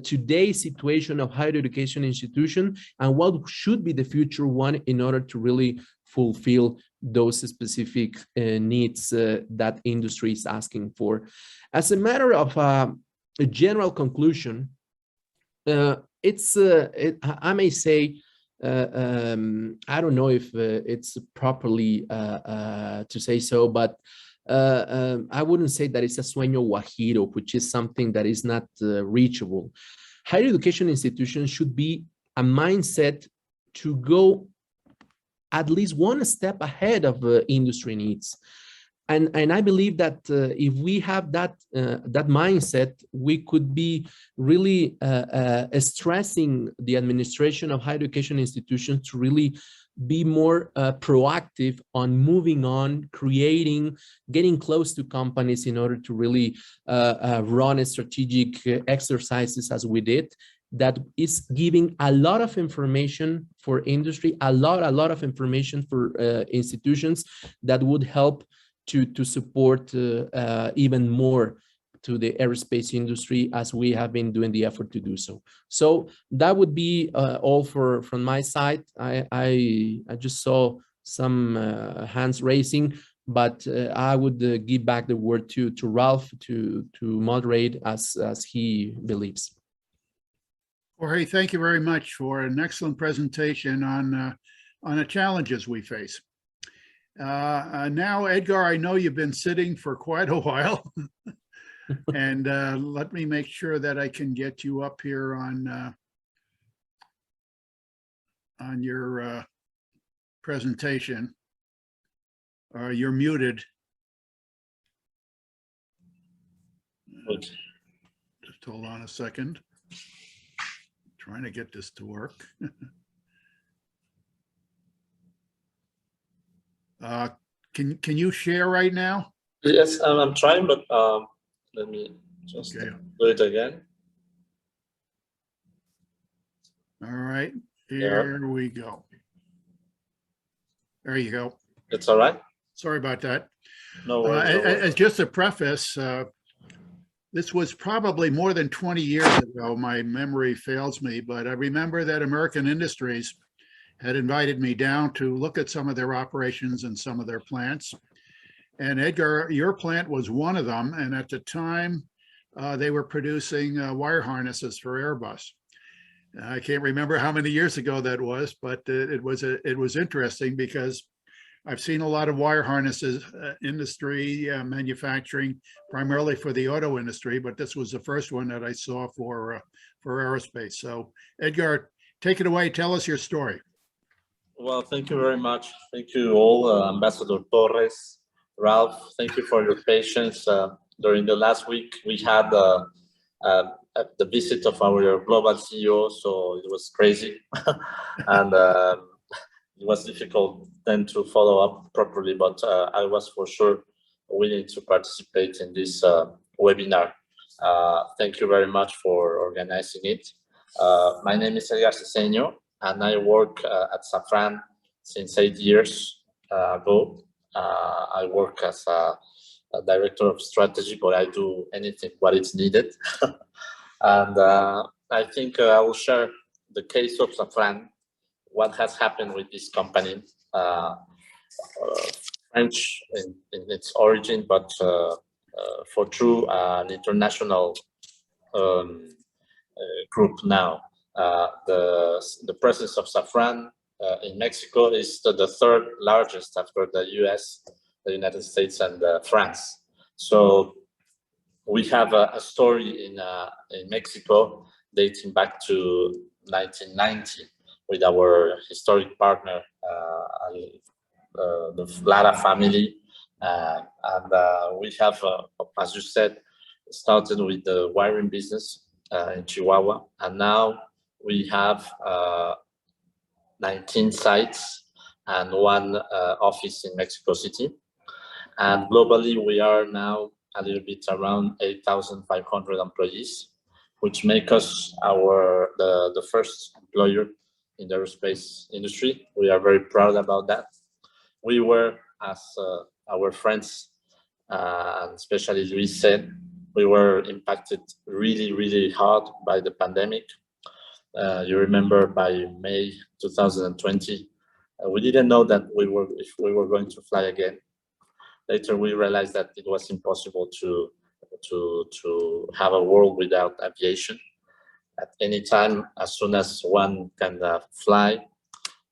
today's situation of higher education institution and what should be the future one in order to really fulfill those specific needs that industry is asking for. As a matter of a general conclusion, I may say, I don't know if it's properly to say so, but I wouldn't say that it's a sueño guajiro, which is something that is not reachable. Higher education institutions should be a mindset to go at least one step ahead of industry needs. And I believe that if we have that mindset, we could be really stressing the administration of higher education institutions to really be more proactive on moving on, creating, getting close to companies in order to really run strategic exercises as we did. That is giving a lot of information for industry, a lot of information for institutions that would help to support even more to the aerospace industry as we have been doing the effort to do so. So that would be all from my side. I just saw some hands raising, but I would give back the word to Ralph to moderate as he believes. Jorge, thank you very much for an excellent presentation on the challenges we face. Now, Edgar, I know you've been sitting for quite a while. And let me make sure that I can get you up here on your presentation. You're muted. Okay. Just hold on a second. Trying to get this to work. Can you share right now? Yes, I'm trying, but let me just Okay. do it again. All right, here we go. There you go. It's all right. Sorry about that. No worries. No worries. As just a preface, this was probably more than 20 years ago. My memory fails me, but I remember that American Industries had invited me down to look at some of their operations and some of their plants. And Edgar, your plant was one of them. And at the time, they were producing wire harnesses for Airbus. I can't remember how many years ago that was, but it was interesting because I've seen a lot of wire harnesses industry manufacturing, primarily for the auto industry, but this was the first one that I saw for aerospace. So Edgar, take it away. Tell us your story. Well, thank you very much. Thank you all, Ambassador Torres, Ralph. Thank you for your patience. During the last week, we had the visit of our global CEO, so it was crazy, and it was difficult then to follow up properly. But I was for sure willing to participate in this webinar. Thank you very much for organizing it. My name is Edgar Ceseño, and I work at Safran since 8 years ago. I work as a director of strategy, but I do anything what is needed. And I think I will share the case of Safran, what has happened with this company. French in its origin, but for true an international group now. The presence of Safran in Mexico is the third largest after the US, the United States, and France. So we have a story in Mexico dating back to 1990 with our historic partner, the Lara family. And we have, as you said, started with the wiring business in Chihuahua, and now we have 19 sites and one office in Mexico City. And globally, we are now a little bit around 8,500 employees, which make us the first employer in the aerospace industry. We are very proud about that. We were, as our friends, and especially Luis said, we were impacted really, really hard by the pandemic. You remember by May 2020, we didn't know that if we were going to fly again. Later, we realized that it was impossible to have a world without aviation. At any time, as soon as one can fly,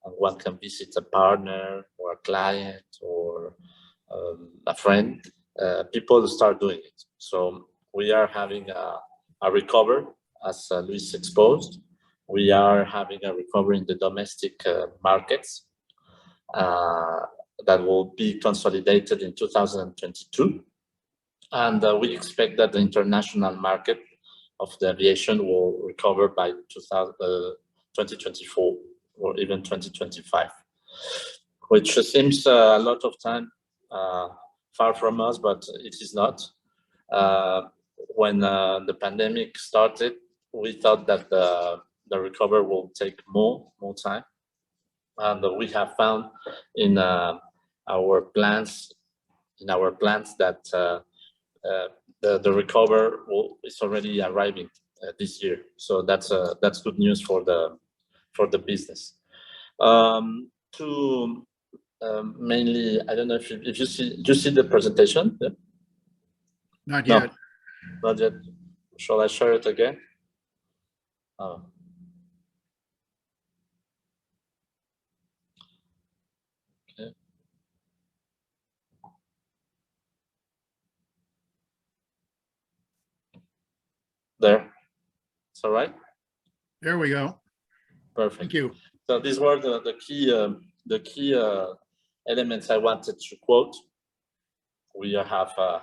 and one can visit a partner or a client or a friend, people start doing it. So we are having a recovery, as Luis exposed. We are having a recovery in the domestic markets that will be consolidated in 2022. And we expect that the international market of the aviation will recover by 2024 or even 2025, which seems a lot of time far from us, but it is not. When the pandemic started, we thought that the recovery will take more time. And we have found in our plans that the recovery is already arriving this year. So that's good news for the business. Mainly, I don't know if you see the presentation. Yeah? Not yet. No, not yet. Shall I share it again? Oh. Okay. There. It's all right. There we go. Perfect. Thank you. So these were the key elements I wanted to quote. We have a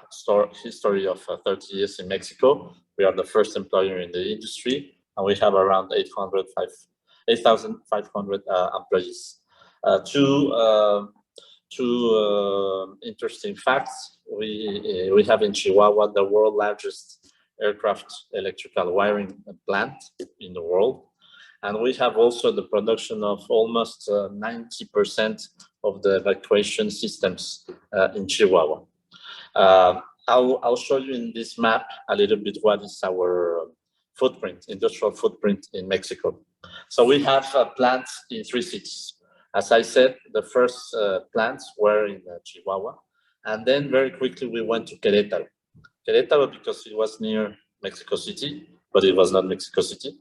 history of 30 years in Mexico. We are the first employer in the industry, and we have around 8,500 employees. Two interesting facts. We have in Chihuahua the world's largest aircraft electrical wiring plant in the world. And we have also the production of almost 90% of the evacuation systems in Chihuahua. I'll show you in this map a little bit what is our footprint, industrial footprint in Mexico. So we have plants in 3 cities. As I said, the first plants were in Chihuahua. And then very quickly we went to Querétaro. Querétaro because it was near Mexico City, but it was not Mexico City,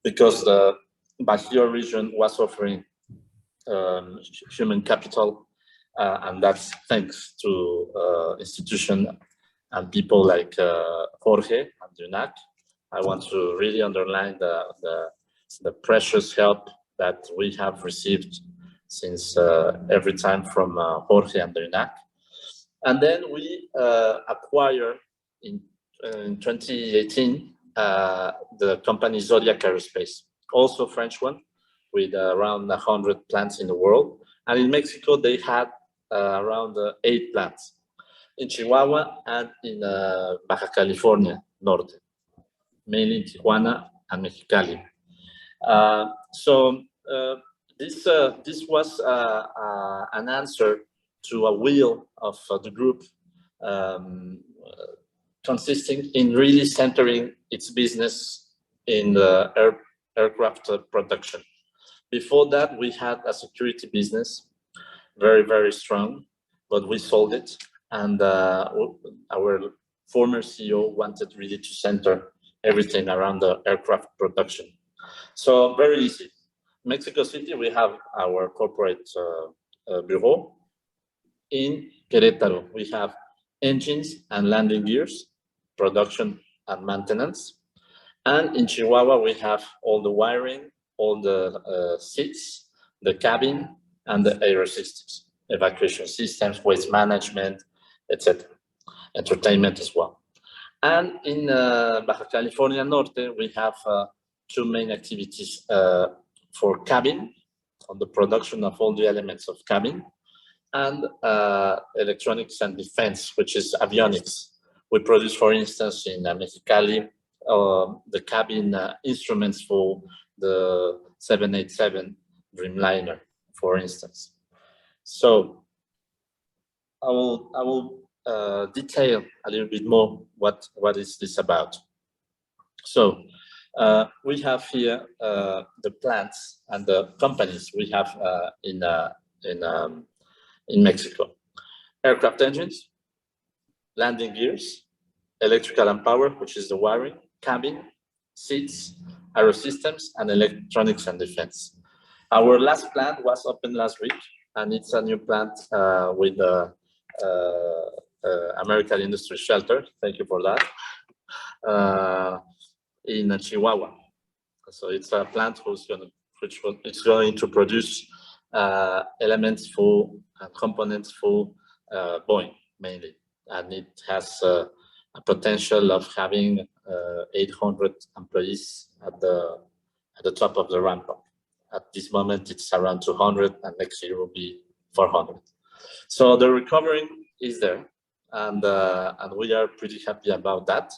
because the Bajío region was offering human capital, and that's thanks to institutions and people like Jorge and Dunac. I want to really underline the precious help that we have received since every time from Jorge and Renac. And then we acquired in 2018 the company Zodiac Aerospace, also French one, with around 100 plants in the world. And in Mexico, they had around 8 plants in Chihuahua and in Baja California Norte, mainly in Tijuana and Mexicali. This was an answer to a will of the group, consisting in really centering its business in the aircraft production. Before that, we had a security business, very, very strong, but we sold it. And our former CEO wanted really to center everything around the aircraft production. So very easy. Mexico City, we have our corporate bureau. In Querétaro, we have engines and landing gears, production and maintenance. And in Chihuahua, we have all the wiring, all the seats, the cabin, and the aerosystems, evacuation systems, waste management, etc. Entertainment as well. And in Baja California Norte, we have 2 main activities for cabin, on the production of all the elements of cabin, and electronics and defense, which is avionics. We produce, for instance, in Mexicali, the cabin instruments for the 787 Dreamliner, for instance. So I will detail a little bit more what is this about. So we have here the plants and the companies we have in Mexico. Aircraft engines, landing gears, electrical and power, which is the wiring, cabin, seats, aerosystems, and electronics and defense. Our last plant was opened last week, and it's a new plant with the American Industry Shelter. Thank you for that. In Chihuahua. So it's a plant which is going to produce elements for components for Boeing mainly, and it has a potential of having 800 employees at the top of the ramp up. At this moment, it's around 200, and next year will be 400. So the recovery is there, and we are pretty happy about that.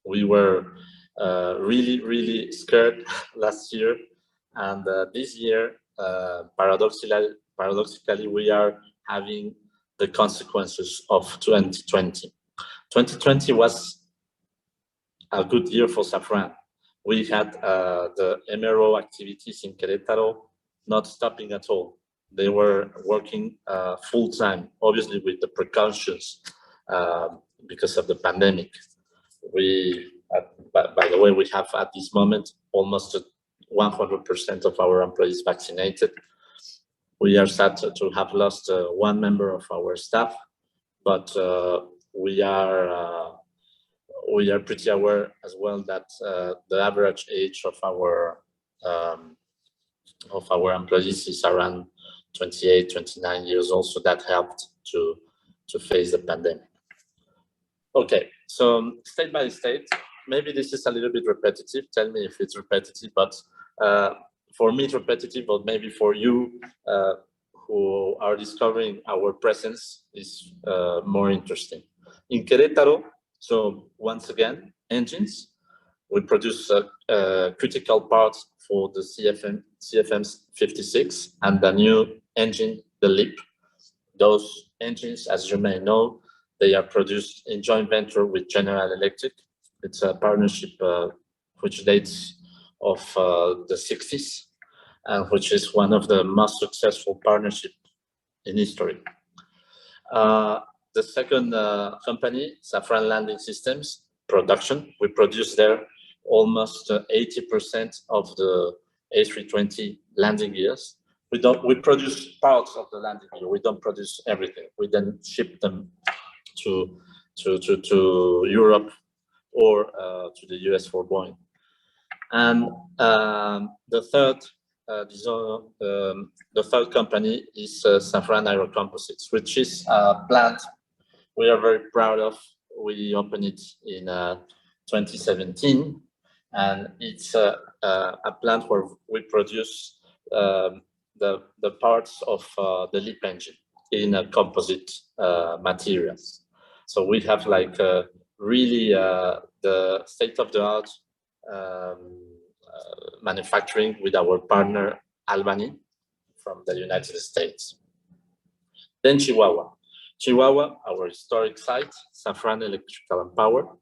We were really scared last year, and this year, paradoxically, we are having the consequences of 2020. 2020 was a good year for Safran. We had the MRO activities in Querétaro not stopping at all. They were working full time, obviously with the precautions because of the pandemic. By the way, we have at this moment almost 100% of our employees vaccinated. We are sad to have lost 1 member of our staff, but we are pretty aware as well that the average age of our employees is around 28, 29 years old, so that helped to face the pandemic. Okay, so state by state, maybe this is a little bit repetitive. Tell me if it's repetitive, but for me it's repetitive, but maybe for you who are discovering our presence is more interesting. In Querétaro, so once again, engines. We produce critical parts for the CFM 56 and the new engine, the LEAP. Those engines, as you may know, they are produced in joint venture with General Electric. It's a partnership which dates of the 60s and which is one of the most successful partnerships in history. The second company, Safran Landing Systems Production, we produce there almost 80% of the A320 landing gears. We produce parts of the landing gear. We don't produce everything. We then ship them to Europe or to the US for Boeing. And the third the third company is Safran Aerocomposites, which is a plant we are very proud of. We opened it in 2017, and it's a plant where we produce the parts of the LEAP engine in composite materials. So we have like really the state-of-the-art manufacturing with our partner Albany from the United States. Then Chihuahua. Chihuahua, our historic site, Safran Electrical and Power.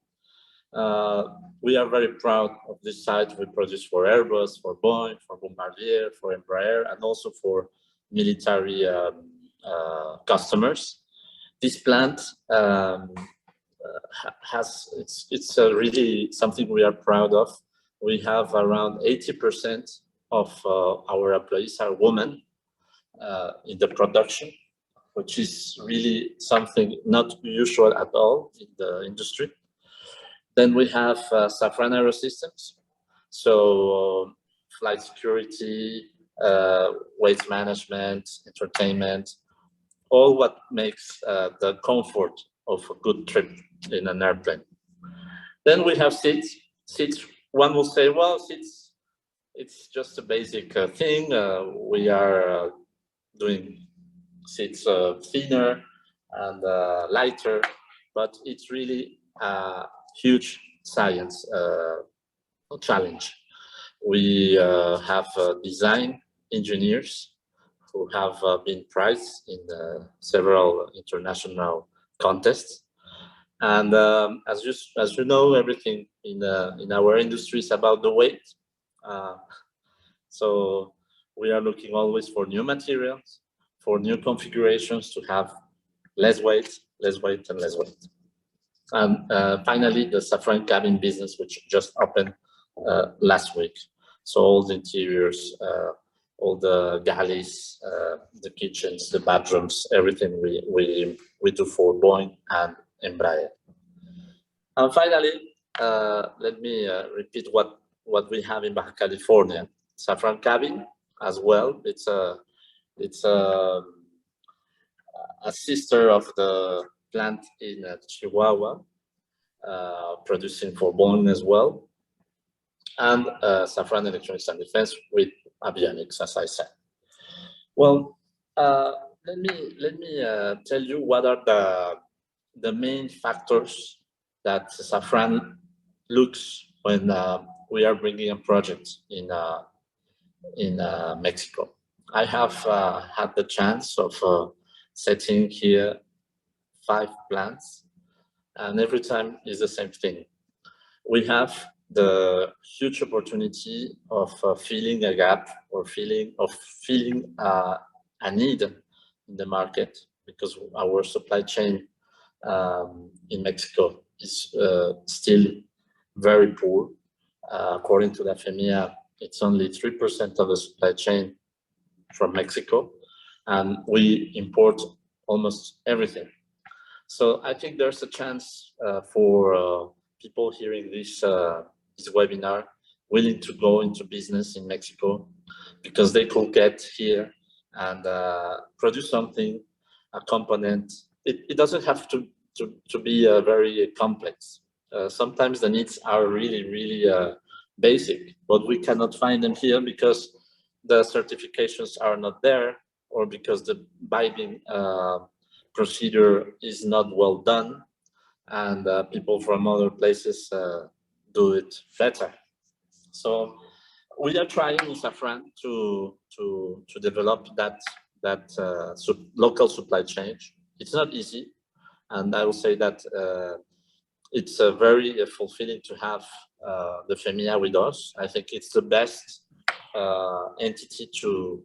We are very proud of this site. We produce for Airbus, for Boeing, for Bombardier, for Embraer, and also for military customers. This plant it's really something we are proud of. We have around 80% of our employees are women in the production, which is really something not usual at all in the industry. Then we have Safran Aerosystems, so flight security, waste management, entertainment, all what makes the comfort of a good trip in an airplane. Then we have seats. Seats, one will say, well, seats, it's just a basic thing. We are doing seats thinner and lighter, but it's really a huge science challenge. We have design engineers who have been prized in several international contests. And as you know, everything in our industry is about the weight. So we are looking always for new materials, for new configurations to have less weight, and less weight. And finally, the Safran cabin business, which just opened last week. So all the interiors, all the galleys, the kitchens, the bathrooms, everything we do for Boeing and Embraer. And finally, let me repeat what we have in Baja California. Safran cabin as well. It's a sister of the plant in Chihuahua, producing for Boeing as well, and Safran Electronics and Defense with avionics, as I said. Well, let me tell you what are the main factors that Safran looks when we are bringing a project in Mexico. I have had the chance of setting here 5 plants, and every time is the same thing. We have the huge opportunity of filling a gap or filling a need in the market, because our supply chain in Mexico is still very poor. According to the FEMIA, it's only 3% of the supply chain from Mexico, and we import almost everything. So I think there's a chance for people hearing this webinar willing to go into business in Mexico, because they could get here and produce something, a component. It doesn't have to be very complex. Sometimes the needs are really basic, but we cannot find them here because the certifications are not there, or because the buying procedure is not well done, and people from other places do it better. So we are trying in Safran to develop that local supply chain. It's not easy, and I will say that it's very fulfilling to have the FEMIA with us. I think it's the best entity to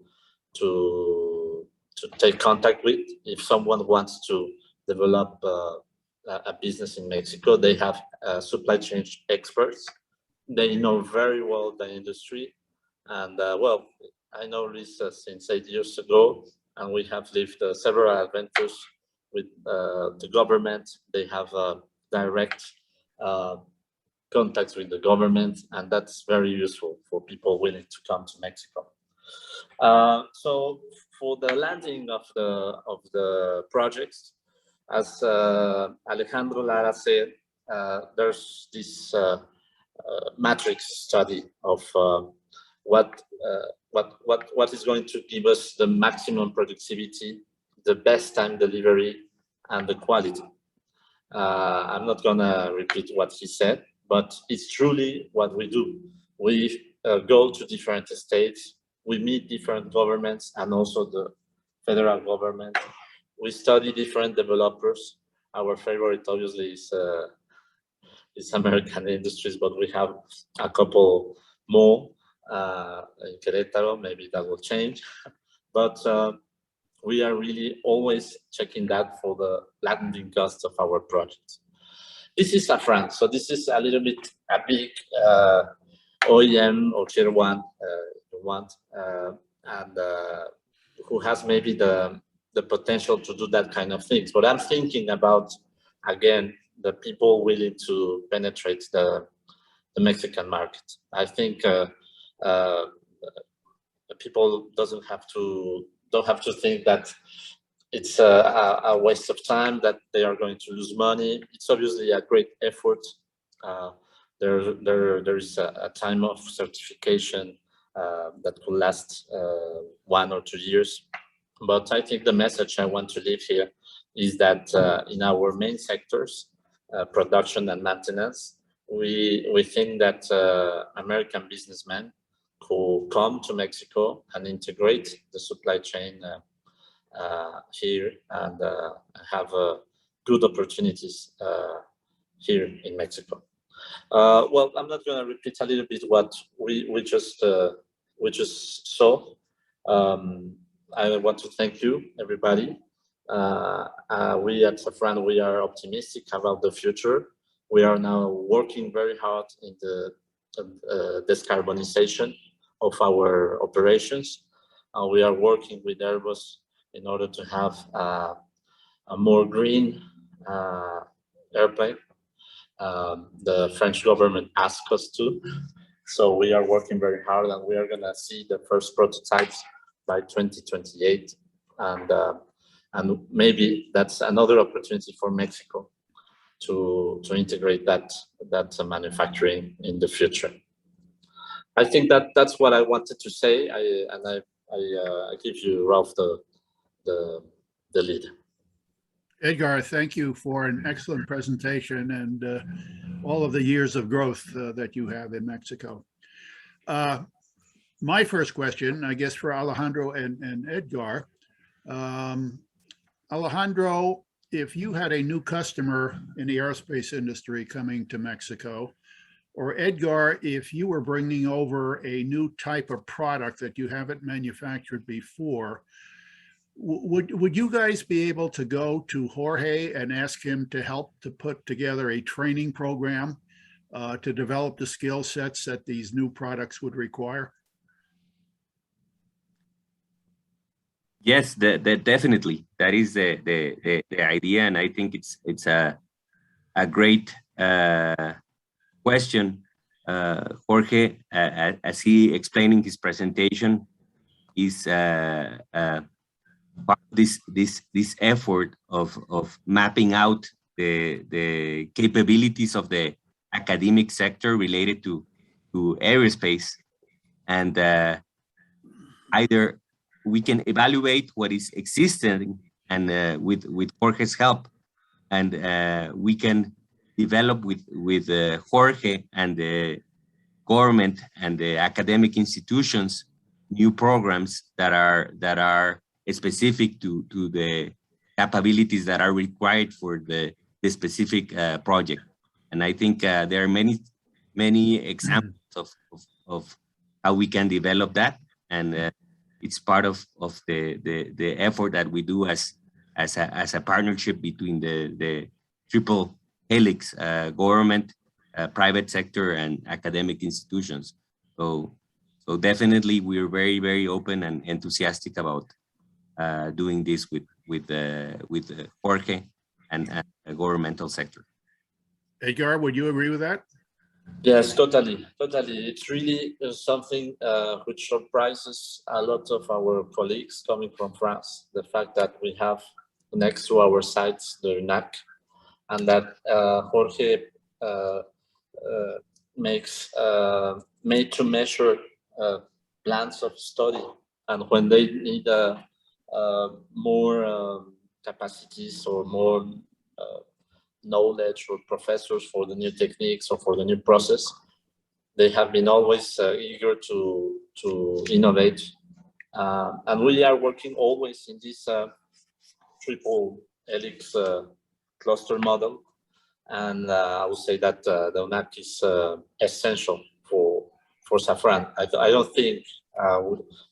take contact with if someone wants to develop a business in Mexico. They have supply chain experts. They know very well the industry, and well, I know Luis since 8 years ago, and we have lived several adventures with the government. They have direct contacts with the government, and that's very useful for people willing to come to Mexico. So for the landing of the projects, as Alejandro Lara said, there's this matrix study of what is going to give us the maximum productivity, the best time delivery, and the quality. I'm not gonna repeat what he said, but it's truly what we do. We go to different states, we meet different governments and also the federal government. We study different developers. Our favorite obviously is American industries, but we have a couple more in Querétaro. Maybe that will change, but we are really always checking that for the landing cost of our projects. This is Safran, so this is a little bit a big OEM or tier one, if you want, and who has maybe the potential to do that kind of things. But I'm thinking about, again, the people willing to penetrate the Mexican market. I think people don't have to think that it's a waste of time, that they are going to lose money. It's obviously a great effort. There is a time of certification that could last 1 or 2 years. But I think the message I want to leave here is that in our main sectors, production and maintenance, we think that American businessmen who come to Mexico and integrate the supply chain here and have good opportunities here in Mexico. Well, I'm not going to repeat a little bit what we just saw. I want to thank you, everybody. We at Safran, we are optimistic about the future. We are now working very hard in the decarbonization of our operations. We are working with Airbus in order to have a more green airplane. The French government asked us to. So we are working very hard, and we are going to see the first prototypes by 2028. And maybe that's another opportunity for Mexico to integrate that manufacturing in the future. I think that's what I wanted to say. I give you, Ralph, the lead. Edgar, thank you for an excellent presentation and all of the years of growth that you have in Mexico. My first question, I guess, for Alejandro and Edgar. Alejandro, if you had a new customer in the aerospace industry coming to Mexico, or Edgar, if you were bringing over a new type of product that you haven't manufactured before, would you guys be able to go to Jorge and ask him to help to put together a training program to develop the skill sets that these new products would require? Yes, definitely. That is the idea, and I think it's a great question. Jorge, as he explained in his presentation, is this effort of mapping out the capabilities of the academic sector related to aerospace, and either we can evaluate what is existing, and with Jorge's help, and we can develop with Jorge and the government and the academic institutions new programs that are specific to the capabilities that are required for the specific project. And I think there are many examples of how we can develop that, and it's part of the effort that we do as a partnership between the triple helix, government, private sector, and academic institutions. So definitely we're very open and enthusiastic about doing this with Jorge and the governmental sector. Edgar, would you agree with that? Yes, totally. It's really something which surprises a lot of our colleagues coming from France. The fact that we have next to our sites the UNAC, and that Jorge makes made to measure plans of study, and when they need more capacities or more knowledge or professors for the new techniques or for the new process, they have been always eager to innovate, and we are working always in this triple helix cluster model. And I would say that the UNAC is essential for Safran. I don't think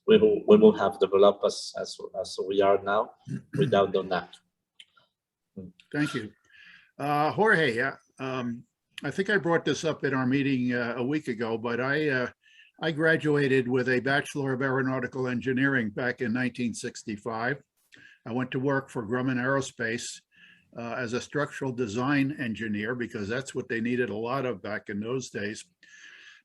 we will have developed as we are now without the UNAC. Thank you. Jorge, I think I brought this up in our meeting a week ago, but I graduated with a Bachelor of Aeronautical Engineering back in 1965. I went to work for Grumman Aerospace as a structural design engineer, because that's what they needed a lot of back in those days.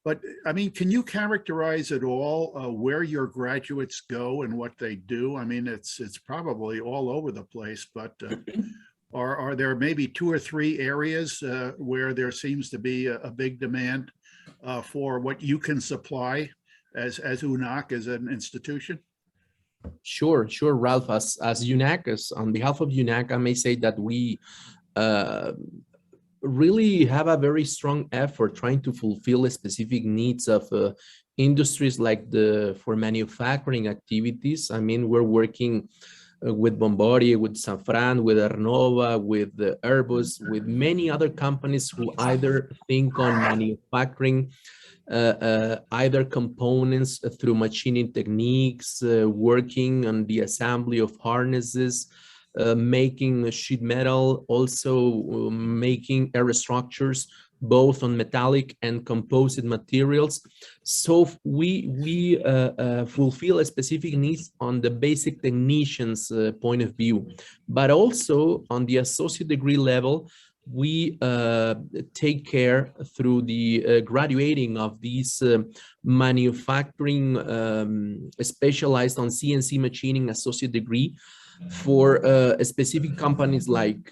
But I mean, can you characterize at all where your graduates go and what they do? I mean, it's probably all over the place, but are there maybe 2 or 3 areas where there seems to be a big demand for what you can supply as UNAC, as an institution? Sure, Ralph. As UNAC, on behalf of UNAC, I may say that we really have a very strong effort trying to fulfill the specific needs of industries like for manufacturing activities. I mean, we're working with Bombardier, with Safran, with Aernnova, with Airbus, with many other companies who either think on manufacturing either components through machining techniques, working on the assembly of harnesses, making sheet metal, also making aerostructures, both on metallic and composite materials. So we fulfill a specific needs on the basic technician's point of view, but also on the associate degree level. We take care through the graduating of these manufacturing specialized on CNC machining associate degree for specific companies like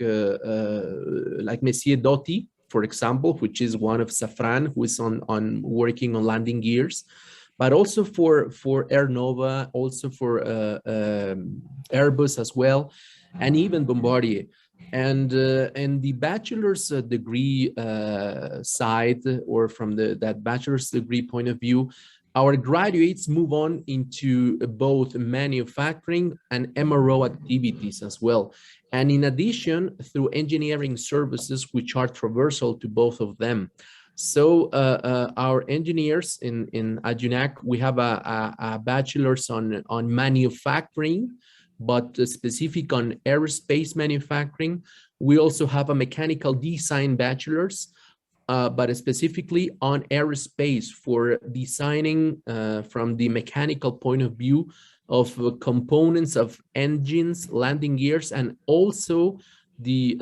Messier Doty, for example, which is one of Safran, who is on working on landing gears, but also for Aernnova, also for Airbus as well, and even Bombardier. And the bachelor's degree side, or from that bachelor's degree point of view, our graduates move on into both manufacturing and MRO activities as well. And in addition, through engineering services, which are transversal to both of them. So our engineers at UNAC, we have a bachelor's on manufacturing, but specific on aerospace manufacturing. We also have a mechanical design bachelor's, but specifically on aerospace, for designing from the mechanical point of view of components of engines, landing gears, and also the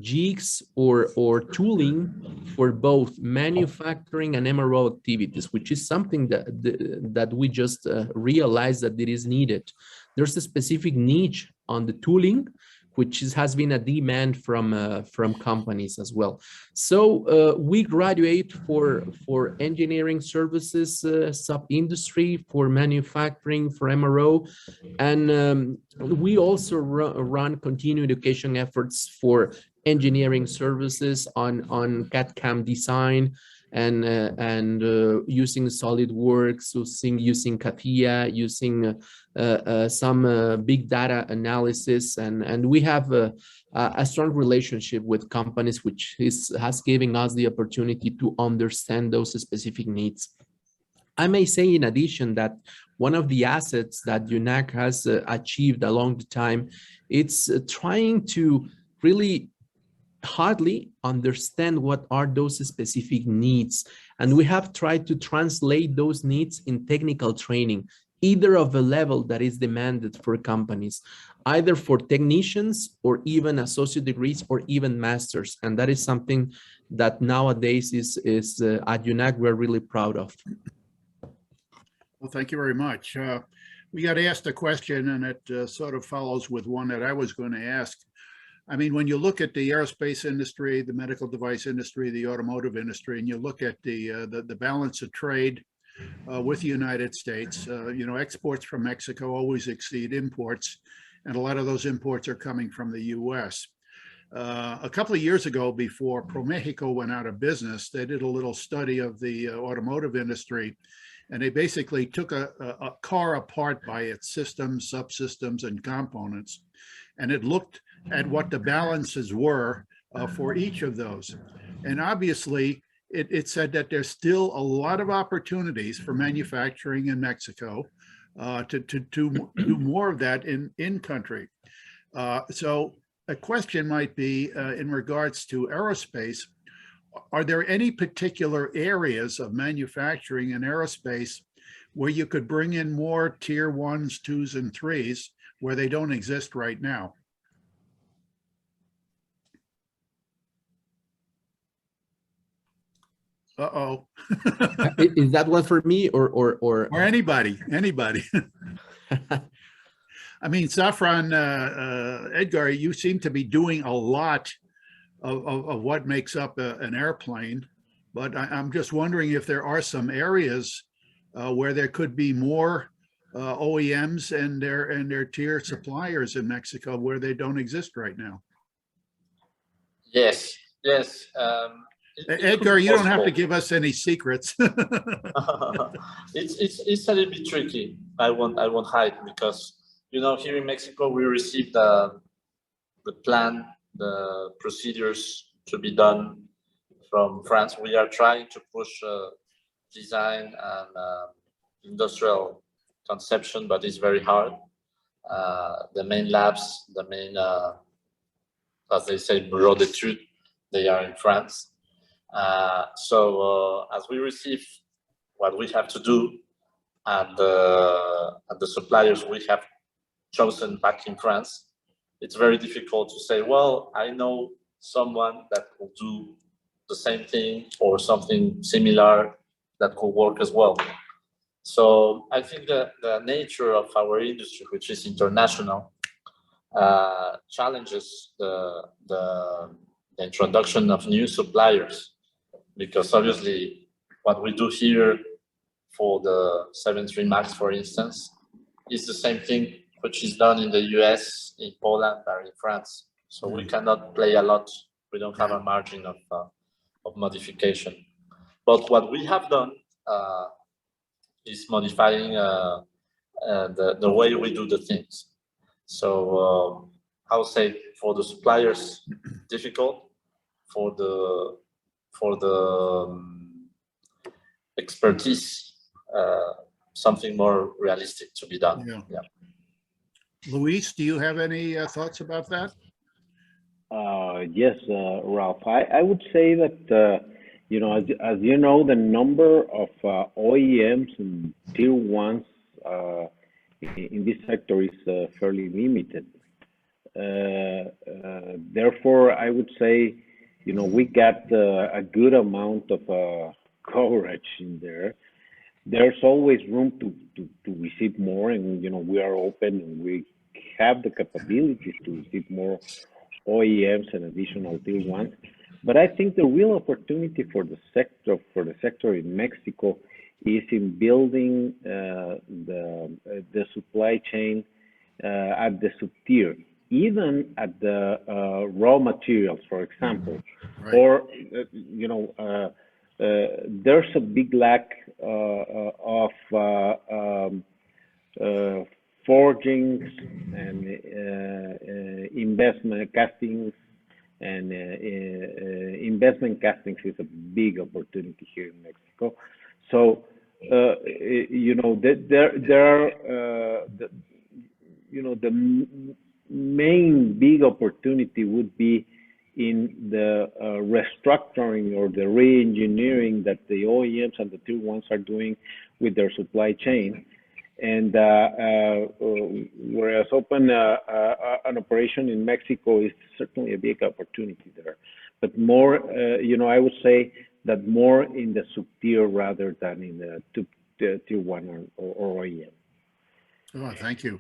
jigs or tooling for both manufacturing and MRO activities, which is something that we just realized that it is needed. There's a specific niche on the tooling, which has been a demand from companies as well. So we graduate for engineering services, sub-industry, for manufacturing, for MRO, and we also run continuing education efforts for engineering services on CAD/CAM design, and using SolidWorks, using CATIA, using some big data analysis, and we have a strong relationship with companies, which has given us the opportunity to understand those specific needs. I may say, in addition, that one of the assets that UNAC has achieved along the time, it's trying to really hardly understand what are those specific needs. And we have tried to translate those needs in technical training, either of the level that is demanded for companies, either for technicians or even associate degrees or even masters. And that is something that nowadays is at UNAC we're really proud of. Well, thank you very much. We got asked a question, and it sort of follows with one that I was going to ask. I mean, when you look at the aerospace industry, the medical device industry, the automotive industry, and you look at the balance of trade with the United States, you know, exports from Mexico always exceed imports, and a lot of those imports are coming from the U.S. A couple of years ago, before ProMexico went out of business, they did a little study of the automotive industry, and they basically took a car apart by its systems, subsystems, and components, and it looked at what the balances were for each of those. And obviously, it said that there's still a lot of opportunities for manufacturing in Mexico to do more of that in country. So a question might be in regards to aerospace, are there any particular areas of manufacturing in aerospace where you could bring in more tier 1s, 2s, and 3s where they don't exist right now? Uh-oh. Is that one for me Or anybody? I mean, Safran, Edgar, you seem to be doing a lot of what makes up an airplane, but I'm just wondering if there are some areas where there could be more OEMs and their tier suppliers in Mexico where they don't exist right now. Yes. Edgar, you don't have to give us any secrets. It's a little bit tricky. I won't hide, because you know, here in Mexico we received the plan, the procedures to be done from France. We are trying to push design and industrial conception, but it's very hard. The main labs, the main, as they say, bureau d'études, they are in France. So as we receive what we have to do and the suppliers we have chosen back in France, it's very difficult to say, well, I know someone that will do the same thing or something similar that could work as well. So I think that the nature of our industry, which is international, challenges the introduction of new suppliers, because obviously what we do here for the 73 MAX, for instance, is the same thing which is done in the US, in Poland, or in France. So we cannot play a lot. We don't have a margin of modification. But what we have done is modifying the way we do the things. So I would say for the suppliers, difficult. For the expertise, something more realistic to be done. Yeah. Luis, do you have any thoughts about that? Yes, Ralph. I would say that you know, as you know, the number of OEMs and tier ones in this sector is fairly limited. Therefore, I would say, you know, we got a good amount of coverage in there. There's always room to receive more, and you know, we are open and we have the capabilities to receive more OEMs and additional tier ones. But I think the real opportunity for the sector in Mexico is in building the supply chain at the sub-tier, even at the raw materials, for example. Right. Or you know, there's a big lack of forgings and investment castings, and investment castings is a big opportunity here in Mexico. So you know, there are you know, the main big opportunity would be in the restructuring or the re-engineering that the OEMs and the tier ones are doing with their supply chain. And whereas open an operation in Mexico is certainly a big opportunity there, but more, I would say that more in the sub-tier rather than in the tier one or OEM. Oh, thank you.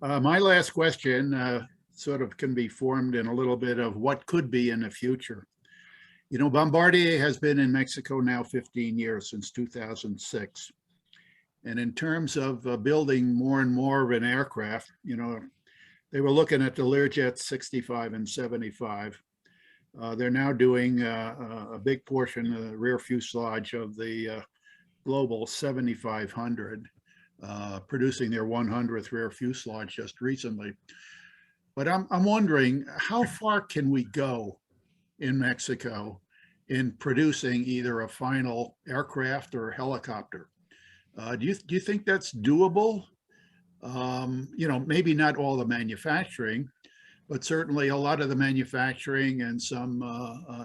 My last question sort of can be formed in a little bit of what could be in the future. Bombardier has been in Mexico now 15 years, since 2006. And in terms of building more and more of an aircraft, they were looking at the Learjet 65 and 75. They're now doing a big portion of the rear fuselage of the Global 7500, producing their 100th rear fuselage just recently. But I'm wondering, how far can we go in Mexico in producing either a final aircraft or a helicopter? Do you think that's doable? Maybe not all the manufacturing, but certainly a lot of the manufacturing and some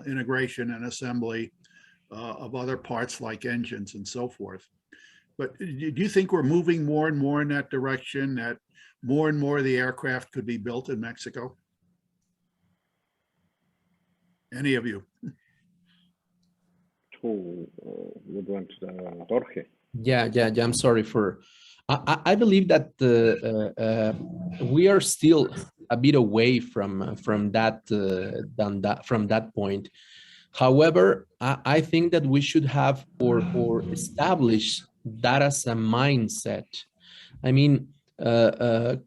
integration and assembly of other parts like engines and so forth. But do you think we're moving more and more in that direction, that more and more of the aircraft could be built in Mexico? Any of you? Who would want Jorge? Yeah. I'm sorry for. I believe that we are still a bit away from that point. However, I think that we should have or establish that as a mindset. I mean,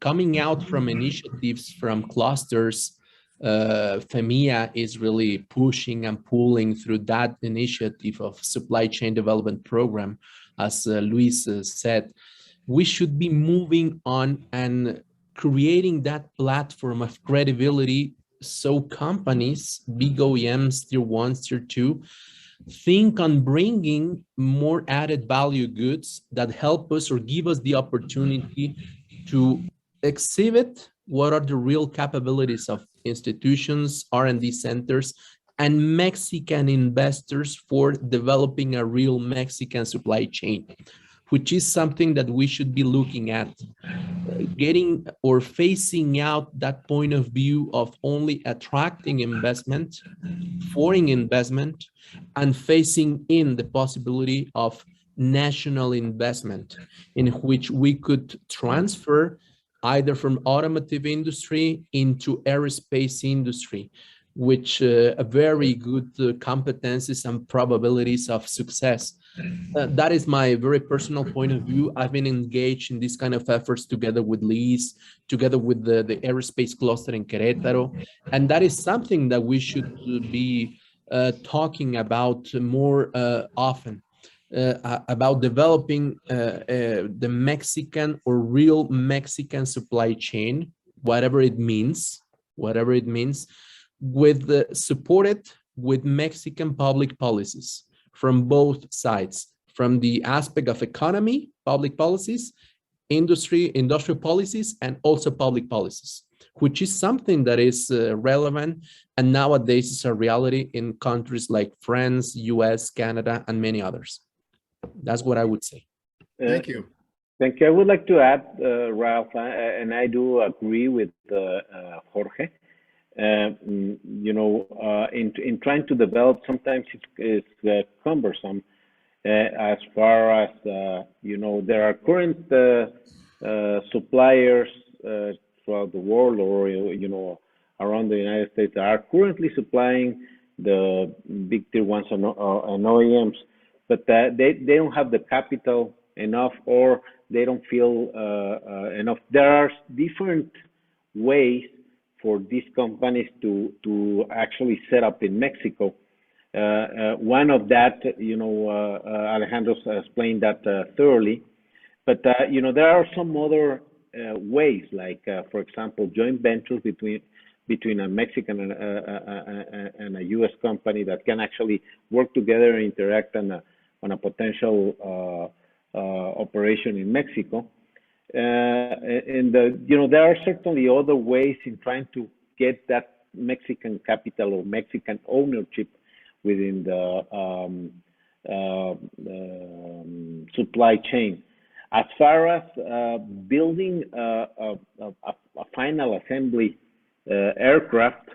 coming out from initiatives from clusters, FEMIA is really pushing and pulling through that initiative of supply chain development program. As Luis said, we should be moving on and creating that platform of credibility so companies, big OEMs, tier ones, tier two, think on bringing more added value goods that help us or give us the opportunity to exhibit what are the real capabilities of institutions, R&D centers, and Mexican investors for developing a real Mexican supply chain, which is something that we should be looking at, getting or phasing out that point of view of only attracting investment, foreign investment, and phasing in the possibility of national investment in which we could transfer either from automotive industry into aerospace industry, which a very good competencies and probabilities of success. That is my very personal point of view. I've been engaged in these kind of efforts together with Liz, together with the aerospace cluster in Querétaro. And that is something that we should be talking about more often, about developing the Mexican or real Mexican supply chain, whatever it means, with supported with Mexican public policies from both sides, from the aspect of economy, public policies, industrial policies, and also public policies, which is something that is relevant and nowadays is a reality in countries like France, US, Canada, and many others. That's what I would say. Thank you. Thank you. I would like to add, Ralph, and I do agree with Jorge. In trying to develop, sometimes it's cumbersome as far as, there are current suppliers throughout the world or, around the United States that are currently supplying the big tier ones and OEMs, but they don't have the capital enough or they don't feel enough. There are different ways for these companies to actually set up in Mexico. One of that, Alejandro explained that thoroughly, but there are some other ways, like for example, joint ventures between a Mexican and a U.S. company that can actually work together and interact on a potential operation in Mexico. There are certainly other ways in trying to get that Mexican capital or Mexican ownership within the supply chain. As far as building a final assembly aircraft,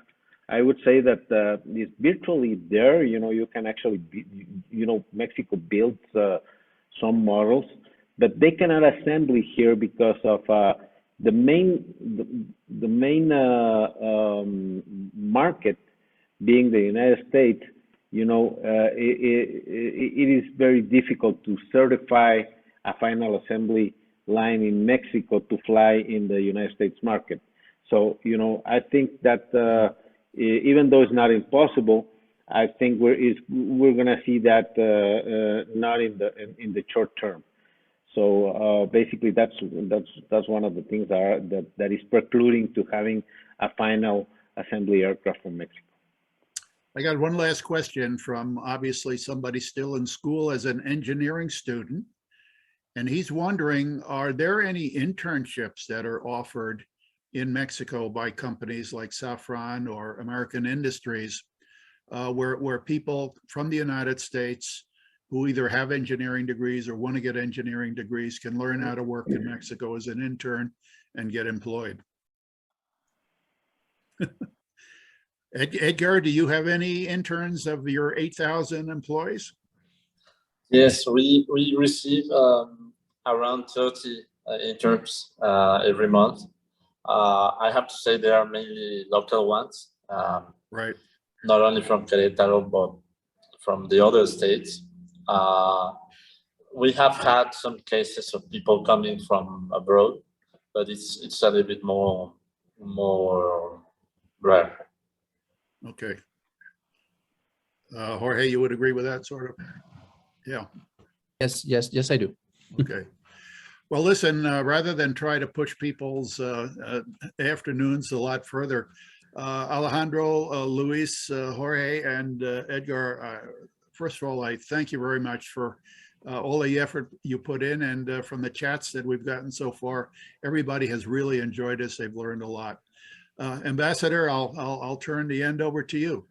I would say that it's virtually there. You know, you can actually, Mexico builds some models, but they cannot assemble here because of the main market being the United States. You know, it is very difficult to certify a final assembly line in Mexico to fly in the United States market. So, you know, I think that even though it's not impossible, I think we're going to see that not in the short term. So basically, that's one of the things that is precluding to having a final assembly aircraft from Mexico. I got one last question from obviously somebody still in school as an engineering student. And he's wondering, are there any internships that are offered in Mexico by companies like Safran or American Industries, where people from the United States who either have engineering degrees or want to get engineering degrees can learn how to work in Mexico as an intern and get employed? Edgar, do you have any interns of your 8,000 employees? Yes, we receive around 30 interns every month. I have to say they are mainly local ones. Right. Not only from Querétaro, but from the other states. We have had some cases of people coming from abroad, but it's a little bit more rare. Okay. Jorge, you would agree with that sort of? Yeah. Yes, I do. Okay. Well, listen, rather than try to push people's afternoons a lot further, Alejandro, Luis, Jorge, and Edgar, first of all, I thank you very much for all the effort you put in, and from the chats that we've gotten so far, everybody has really enjoyed this. They've learned a lot. Ambassador, I'll turn the end over to you.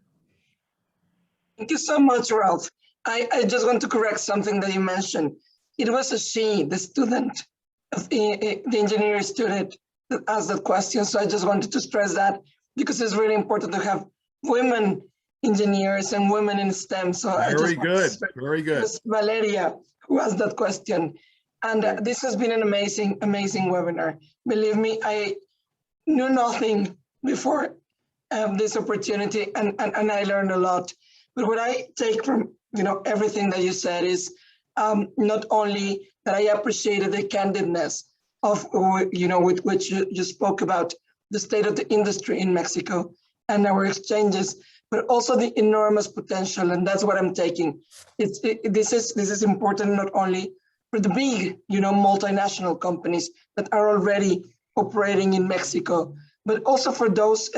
Thank you so much, Ralph. I just want to correct something that you mentioned. It was a she, the student, the engineering student that asked that question. So I just wanted to stress that because it's really important to have women engineers and women in STEM. So very good, very good. It was Valeria who asked that question. And this has been an amazing webinar. Believe me, I knew nothing before this opportunity and I learned a lot. But what I take from everything that you said is not only that I appreciated the candidness of with which you spoke about the state of the industry in Mexico and our exchanges, but also the enormous potential, and that's what I'm taking. This is important not only for the big multinational companies that are already operating in Mexico, but also for those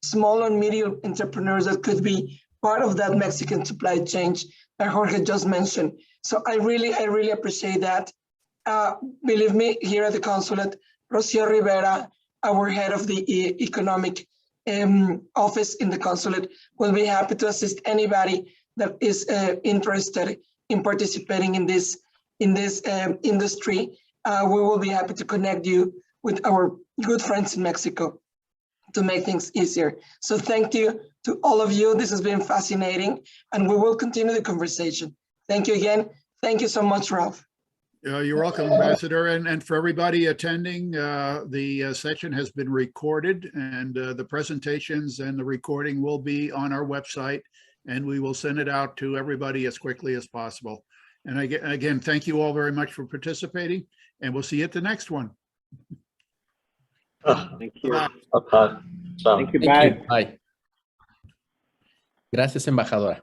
small and medium entrepreneurs that could be part of that Mexican supply chain that Jorge just mentioned. So I really appreciate that. Believe me, here at the consulate, Rocio Rivera, our head of the economic office in the consulate, will be happy to assist anybody that is interested in participating in this industry. We will be happy to connect you with our good friends in Mexico to make things easier. So thank you to all of you. This has been fascinating, and we will continue the conversation. Thank you again. Thank you so much, Ralph. You're welcome, Ambassador. And for everybody attending, the session has been recorded, and the presentations and the recording will be on our website, and we will send it out to everybody as quickly as possible. And again, thank you all very much for participating, and we'll see you at the next one. Thank you. Bye. Thank you. Bye. Bye. Gracias, embajadora.